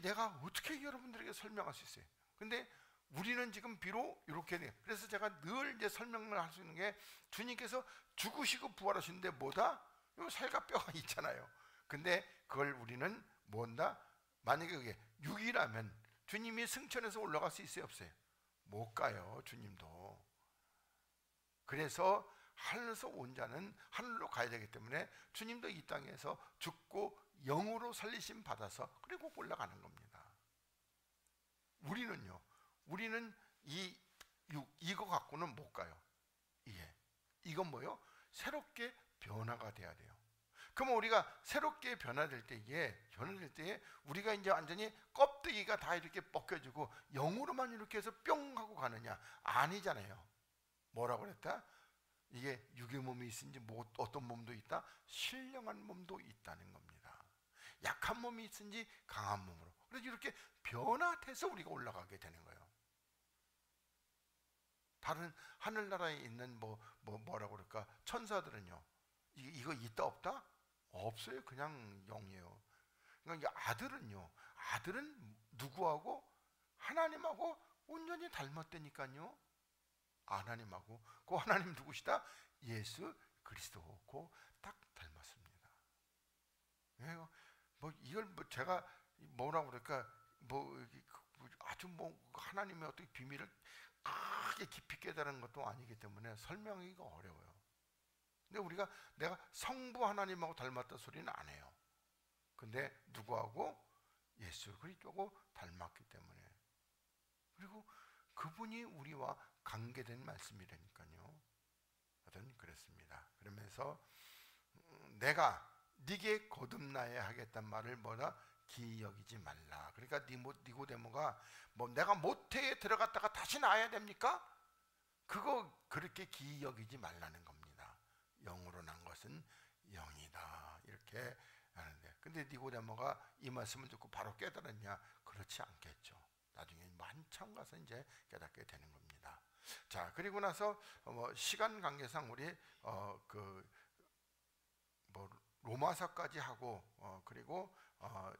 내가 어떻게 여러분들에게 설명할 수 있어요? 근데 우리는 지금 비록 이렇게 돼요. 그래서 제가 늘 이제 설명을 할 수 있는 게, 주님께서 죽으시고 부활하시는데 뭐다? 살과 뼈가 있잖아요. 근데 그걸 우리는 뭔다? 만약에 그게 육이라면 주님이 승천해서 올라갈 수 있어요, 없어요? 못 가요, 주님도. 그래서 하늘에서 온 자는 하늘로 가야 되기 때문에 주님도 이 땅에서 죽고 영으로 살리심 받아서 그리고 올라가는 겁니다. 우리는 이거 갖고는 못 가요. 이건 뭐요? 새롭게 변화가 돼야 돼요. 그러면 우리가 새롭게 변화될 때에 우리가 이제 완전히 껍데기가 다 이렇게 벗겨지고 영으로만 이렇게 해서 뿅 하고 가느냐? 아니잖아요. 뭐라고 그랬다? 이게 육의 몸이 있은지 어떤 몸도 있다? 신령한 몸도 있다는 겁니다. 약한 몸이 있은지 강한 몸으로. 그래서 이렇게 변화돼서 우리가 올라가게 되는 거예요. 다른 하늘나라에 있는 뭐라고 그럴까? 천사들은요, 이거 있다 없다? 없어요. 그냥 영이에요. 그러니까 아들은 누구하고? 하나님하고 온전히 닮았다니까요. 하나님하고, 그 하나님 누구시다? 예수 그리스도고 딱 닮았습니다. 이걸 제가 뭐라고 그럴까? 아주 하나님의 어떤 비밀을 크게 깊이 깨달은 것도 아니기 때문에 설명하기가 어려워요. 근데 내가 성부 하나님하고 닮았다 소리는 안 해요. 근데 누구하고? 예수 그리스도하고 닮았기 때문에. 그리고 그분이 우리와 관계된 말씀이라니까요. 하여튼 그랬습니다. 그러면서 내가 네게 거듭나야 하겠단 말을 기이 여기지 말라. 그러니까 니고데모가 내가 모태에 들어갔다가 다시 나와야 됩니까? 그거 그렇게 기이 여기지 말라는 겁니다. 영으로 난 것은 영이다, 이렇게 하는데, 근데 니고데모가 이 말씀을 듣고 바로 깨달았냐? 그렇지 않겠죠. 나중에 한참 가서 이제 깨닫게 되는 겁니다. 자, 그리고 나서 시간 관계상 우리 로마서까지 하고 그리고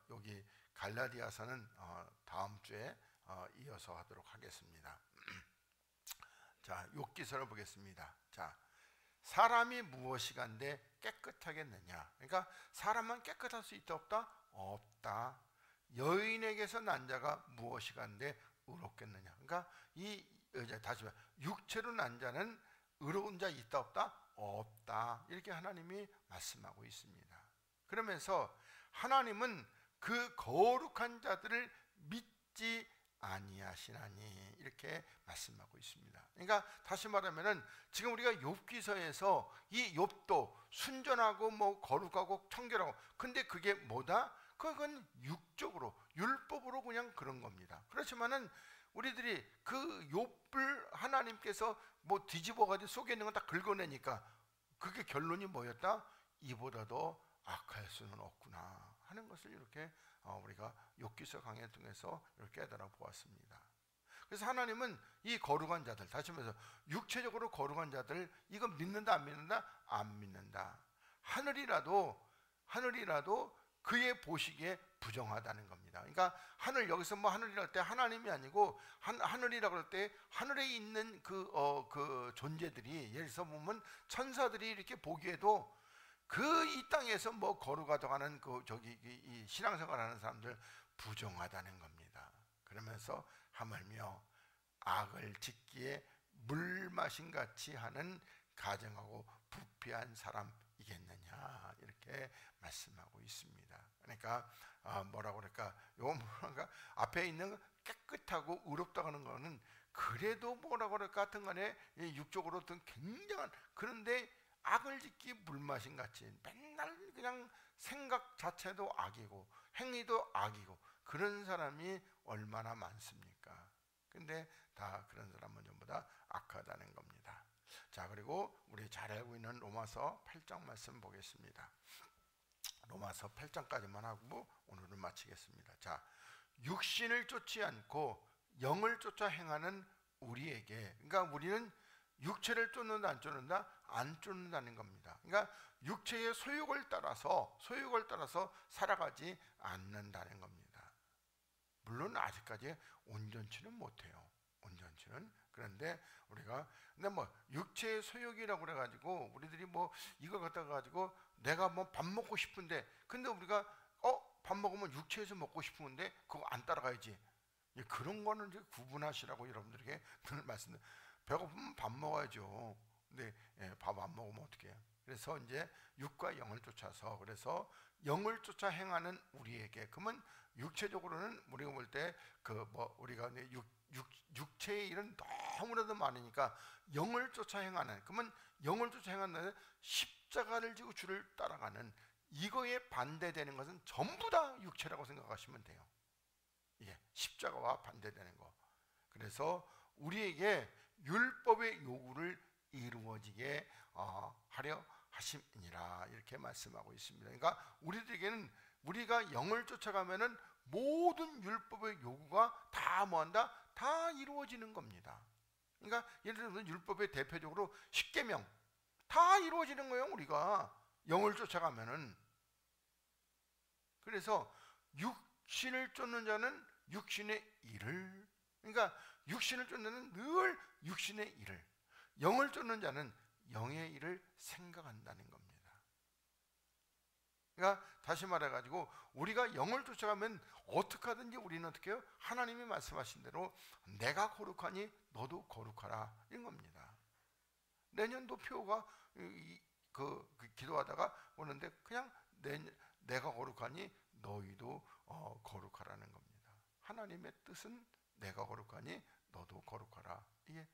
여기 갈라디아서는 다음 주에 이어서 하도록 하겠습니다. 자, 욥기서를 보겠습니다. 자, 사람이 무엇이간데 깨끗하겠느냐? 그러니까 사람은 깨끗할 수 있다 없다? 없다. 여인에게서 난 자가 무엇이간데 의롭겠느냐? 그러니까 다시 말해, 육체로 난 자는 의로운 자 있다 없다? 없다. 이렇게 하나님이 말씀하고 있습니다. 그러면서 하나님은 그 거룩한 자들을 믿지 아니하시나니, 이렇게 말씀하고 있습니다. 그러니까 다시 말하면은 지금 우리가 욥기서에서 이 욥도 순전하고 거룩하고 청결하고, 근데 그게 뭐다? 그건 육적으로 율법으로 그냥 그런 겁니다. 그렇지만은 우리들이 그 욥을 하나님께서 뒤집어가지고 속에 있는 건 다 긁어내니까 그게 결론이 뭐였다? 이보다도 악할 수는 없구나 하는 것을 이렇게 우리가 욥기서 강의를 통해서 이렇게 깨달아 보았습니다. 그래서 하나님은 이 거룩한 자들, 다시 말해서 육체적으로 거룩한 자들, 이거 믿는다 안 믿는다? 안 믿는다. 하늘이라도 그의 보시기에 부정하다는 겁니다. 그러니까 하늘, 여기서 뭐 하늘이라 할 때 하나님이 아니고 하늘이라고 할 때 하늘에 있는 그 존재들이, 예를 들어서 보면 천사들이 이렇게 보기에도 그 이 땅에서 뭐 거룩하다가는 이 신앙생활하는 사람들 부정하다는 겁니다. 그러면서 하물며 악을 짓기에 물 마신 같이 하는 가증하고 부패한 사람이겠느냐, 이렇게 말씀하고 있습니다. 그러니까 뭐라고 그럴까, 요거 뭔가 앞에 있는 깨끗하고 의롭다고 하는 거는 그래도 뭐라고 그럴까 하여튼 간에 육적으로 굉장한, 그런데 악을 짓기 물 마신 같이 맨날 그냥 생각 자체도 악이고 행위도 악이고 그런 사람이 얼마나 많습니까? 근데 다 그런 사람은 전부 다 악하다는 겁니다. 자, 그리고 우리 잘 알고 있는 로마서 8장 말씀 보겠습니다. 로마서 8장까지만 하고 오늘은 마치겠습니다. 자, 육신을 쫓지 않고 영을 쫓아 행하는 우리에게, 그러니까 우리는 육체를 쫓는다 안 쫓는다? 안 쫓는다는 겁니다. 그러니까 육체의 소욕을 따라서 살아가지 않는다는 겁니다. 물론 아직까지 온전치는 못해요. 온전치는. 그런데 우리가 근데 뭐 육체의 소욕이라고 그래가지고 우리들이 뭐 이걸 갖다가 가지고 내가 뭐 밥 먹고 싶은데, 근데 우리가 밥 먹으면 육체에서 먹고 싶은데 그거 안 따라가야지. 그런 거는 이제 구분하시라고 여러분들에게 늘 말씀드려요. 배고프면 밥 먹어야죠. 근데 밥 안 먹으면 어떻게 해요? 그래서 이제 육과 영을 쫓아서, 그래서 영을 쫓아 행하는 우리에게, 그러면 육체적으로는 우리가 볼 때 우리가 육체의 일은 너무나도 많으니까 영을 쫓아 행하는, 그러면 영을 쫓아 행하는 십자가를 지고 주를 따라가는, 이거에 반대되는 것은 전부 다 육체라고 생각하시면 돼요. 이게 십자가와 반대되는 거. 그래서 우리에게 율법의 요구를 이루어지게 하려 하심이니라, 이렇게 말씀하고 있습니다. 그러니까 우리들에게는, 우리가 영을 쫓아가면은 모든 율법의 요구가 다 뭐한다? 다 이루어지는 겁니다. 그러니까 예를 들어서 율법의 대표적으로 십계명 다 이루어지는 거예요, 우리가 영을 쫓아가면은. 그래서 육신을 쫓는 자는 육신의 일을, 그러니까 육신을 쫓는 자는 늘 육신의 일을, 영을 쫓는 자는 영의 일을 생각한다는 겁니다. 그러니까 다시 말해가지고 우리가 영을 쫓아가면 어떻게 하든지 우리는 어떻게 해요? 하나님이 말씀하신 대로 내가 거룩하니 너도 거룩하라, 이런 겁니다. 내년도 표가 기도하다가 오는데 그냥 내가 거룩하니 너희도 거룩하라는 겁니다. 하나님의 뜻은 내가 거룩하니 너도 거룩하라, 이게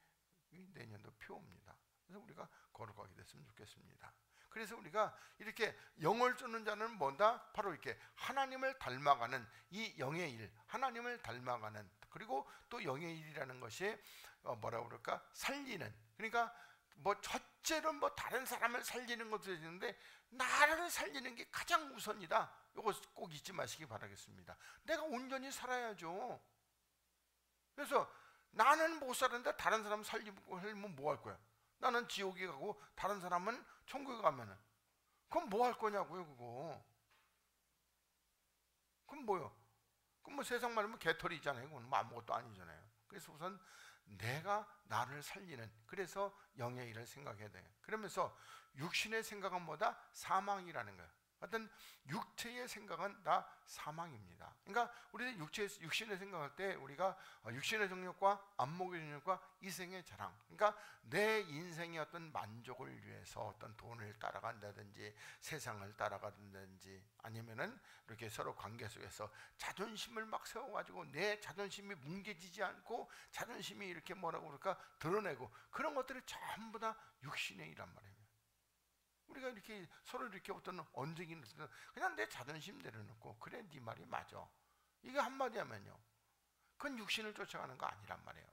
내년도 표입니다. 그래서 우리가 거룩하게 됐으면 좋겠습니다. 그래서 우리가 이렇게 영을 쫓는 자는 뭐다? 바로 이렇게 하나님을 닮아가는 이 영의 일, 하나님을 닮아가는, 그리고 또 영의 일이라는 것이 뭐라고 그럴까? 살리는, 그러니까 뭐 첫째로 뭐 다른 사람을 살리는 것도 있는데 나를 살리는 게 가장 우선이다. 이거 꼭 잊지 마시기 바라겠습니다. 내가 온전히 살아야죠. 그래서 나는 못 사는데 다른 사람 살리면 뭐 할 거야? 나는 지옥에 가고 다른 사람은 천국에 가면은 그럼 뭐 할 거냐고요, 그거. 그럼 뭐요? 그럼 뭐 세상 말하면 개털이잖아요. 그건 뭐 아무것도 아니잖아요. 그래서 우선 내가 나를 살리는, 그래서 영의 일을 생각해야 돼요. 그러면서 육신의 생각은 뭐다? 사망이라는 거예요. 하여튼 육체의 생각은 다 사망입니다. 그러니까 우리는 육신의 생각할 때 우리가 육신의 정욕과 안목의 정욕과 이생의 자랑, 그러니까 내 인생의 어떤 만족을 위해서 어떤 돈을 따라간다든지 세상을 따라간다든지, 아니면은 이렇게 서로 관계 속에서 자존심을 막 세워가지고 내 자존심이 뭉개지지 않고 자존심이 이렇게 뭐라고 그럴까 드러내고, 그런 것들이 전부 다 육신의 일란 말이에요. 우리가 이렇게 서로 이렇게 어떤 언쟁이 있으면 그냥 내 자존심 내려놓고 그래 네 말이 맞아, 이게 한마디 하면요 그건 육신을 쫓아가는 거 아니란 말이에요.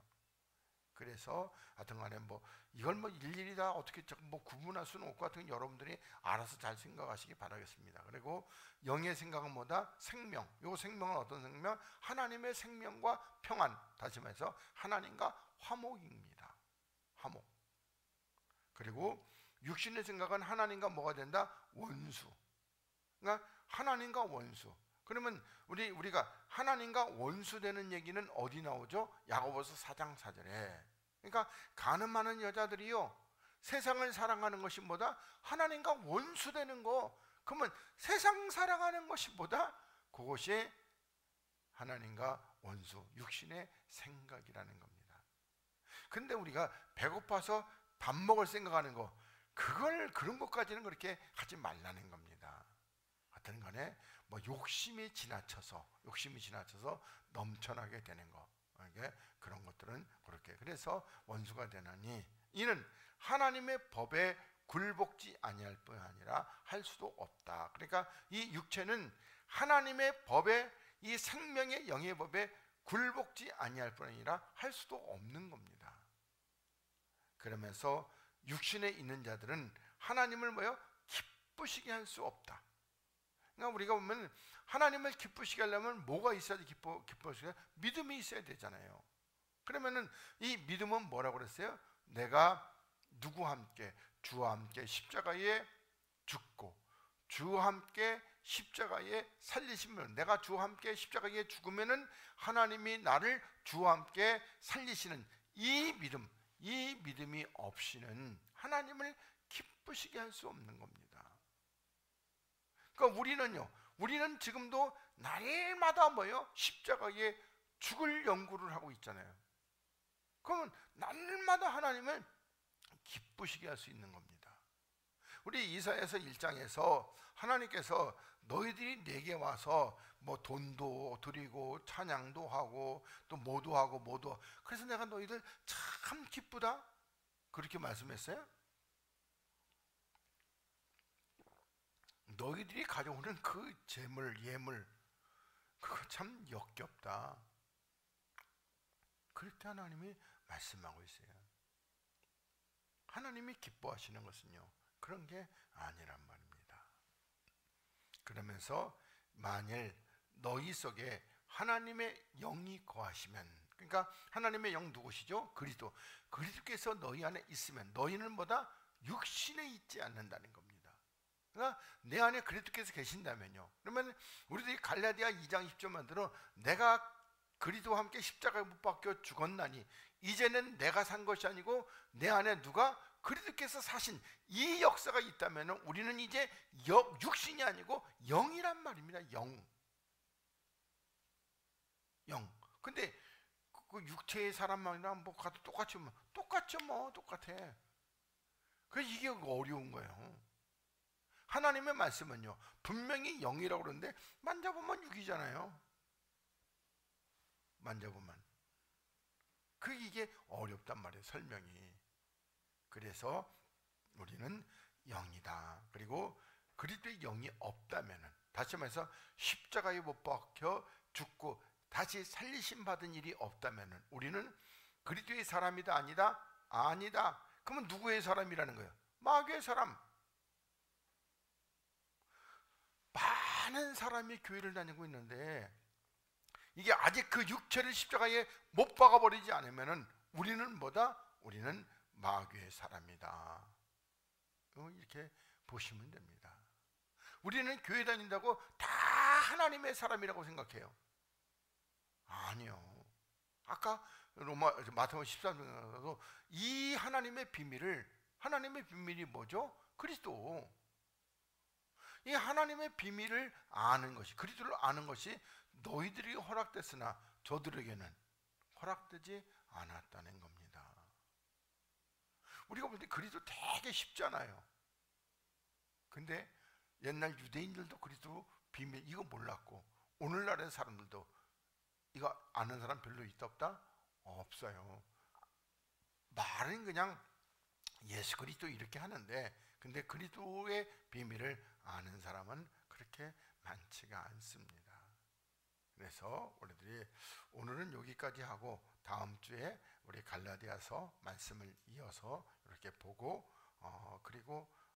그래서 하여튼간에 뭐 이걸 뭐 일일이 다 어떻게 뭐 구분할 수는 없고, 하여튼 여러분들이 알아서 잘 생각하시기 바라겠습니다. 그리고 영의 생각은 뭐다? 생명. 요 생명은 어떤 생명? 하나님의 생명과 평안, 다시 말해서 하나님과 화목입니다. 화목. 그리고 육신의 생각은 하나님과 뭐가 된다? 원수. 그러니까 하나님과 원수. 그러면 우리가 하나님과 원수되는 얘기는 어디 나오죠? 야고보서 4장 4절에. 그러니까 가늠하는 여자들이요, 세상을 사랑하는 것이 뭐다? 하나님과 원수되는 거. 그러면 세상 사랑하는 것이 뭐다? 그것이 하나님과 원수, 육신의 생각이라는 겁니다. 근데 우리가 배고파서 밥 먹을 생각하는 거, 그런 것까지는 그렇게 하지 말라는 겁니다. 하여튼 간에 뭐 욕심이 지나쳐서 넘쳐나게 되는 거, 이게 그런 것들은 그렇게. 그래서 원수가 되나니 이는 하나님의 법에 굴복지 아니할 뿐 아니라 할 수도 없다. 그러니까 이 육체는 하나님의 법에, 이 생명의 영의 법에 굴복지 아니할 뿐 아니라 할 수도 없는 겁니다. 그러면서 육신에 있는 자들은 하나님을 뭐요? 기쁘시게 할 수 없다. 그러니까 우리가 보면 하나님을 기쁘시게 하려면 뭐가 있어야지 기쁘시게? 믿음이 있어야 되잖아요. 그러면은 이 믿음은 뭐라고 그랬어요? 내가 누구와 함께, 주와 함께 십자가에 죽고 주와 함께 십자가에 살리시면, 내가 주와 함께 십자가에 죽으면은 하나님이 나를 주와 함께 살리시는 이 믿음이 없이는 하나님을 기쁘시게 할 수 없는 겁니다. 그러니까 우리는 지금도 날마다 뭐예요? 십자가에 죽을 연구를 하고 있잖아요. 그러면 날마다 하나님을 기쁘시게 할 수 있는 겁니다. 우리 이사야서 1장에서 하나님께서 너희들이 내게 와서 뭐 돈도 드리고 찬양도 하고 또 뭐도 하고 그래서 내가 너희들 참 기쁘다 그렇게 말씀했어요. 너희들이 가져오는 그 예물 그거 참 역겹다, 그렇게 하나님이 말씀하고 있어요. 하나님이 기뻐하시는 것은요, 그런 게 아니란 말입니다. 그러면서 만일 너희 속에 하나님의 영이 거하시면, 그러니까 하나님의 영 누구시죠? 그리스도께서 너희 안에 있으면 너희는 뭐다? 육신에 있지 않는다는 겁니다. 그러니까 내 안에 그리스도께서 계신다면요, 그러면 우리들이 갈라디아 2장 10절만 들어 내가 그리스도와 함께 십자가에 못 박혀 죽었나니 이제는 내가 산 것이 아니고 내 안에 누가? 그리스도께서 사신 이 역사가 있다면 우리는 이제 육신이 아니고 영이란 말입니다. 영. 근데 그 육체의 사람만이랑 뭐 가도 똑같죠. 똑같아. 그래서 이게 어려운 거예요. 하나님의 말씀은요, 분명히 영이라고 그러는데 만져보면 육이잖아요. 만져보면. 이게 어렵단 말이에요, 설명이. 그래서 우리는 영이다. 그리고 그리스도의 영이 없다면은, 다시 말해서 십자가에 못 박혀 죽고 다시 살리심 받은 일이 없다면은 우리는 그리스도의 사람이다, 아니다? 아니다. 그러면 누구의 사람이라는 거예요? 마귀의 사람. 많은 사람이 교회를 다니고 있는데 이게 아직 그 육체를 십자가에 못 박아버리지 않으면은 우리는 뭐다? 우리는 마귀의 사람이다. 이렇게 보시면 됩니다. 우리는 교회 다닌다고 다 하나님의 사람이라고 생각해요. 아니요. 아까 마태복음 13장에서도 이 하나님의 비밀이 뭐죠? 그리스도. 이 하나님의 비밀을 아는 것이, 그리스도를 아는 것이 너희들이 허락됐으나 저들에게는 허락되지 않았다는 겁니다. 우리가 볼 때 그리스도 되게 쉽잖아요. 근데 옛날 유대인들도 그리스도 비밀 이거 몰랐고 오늘날의 사람들도 이거 아는 사람 별로 있다 없다? 없어요. 말은 그냥 예수 그리스도 이렇게 하는데, 근데 그리스도의 비밀을 아는 사람은 그렇게 많지가 않습니다. 그래서 우리들이 오늘은 여기까지 하고 다음 주에 우리 갈라디아서 말씀을 이어서 이렇게 보고 그리고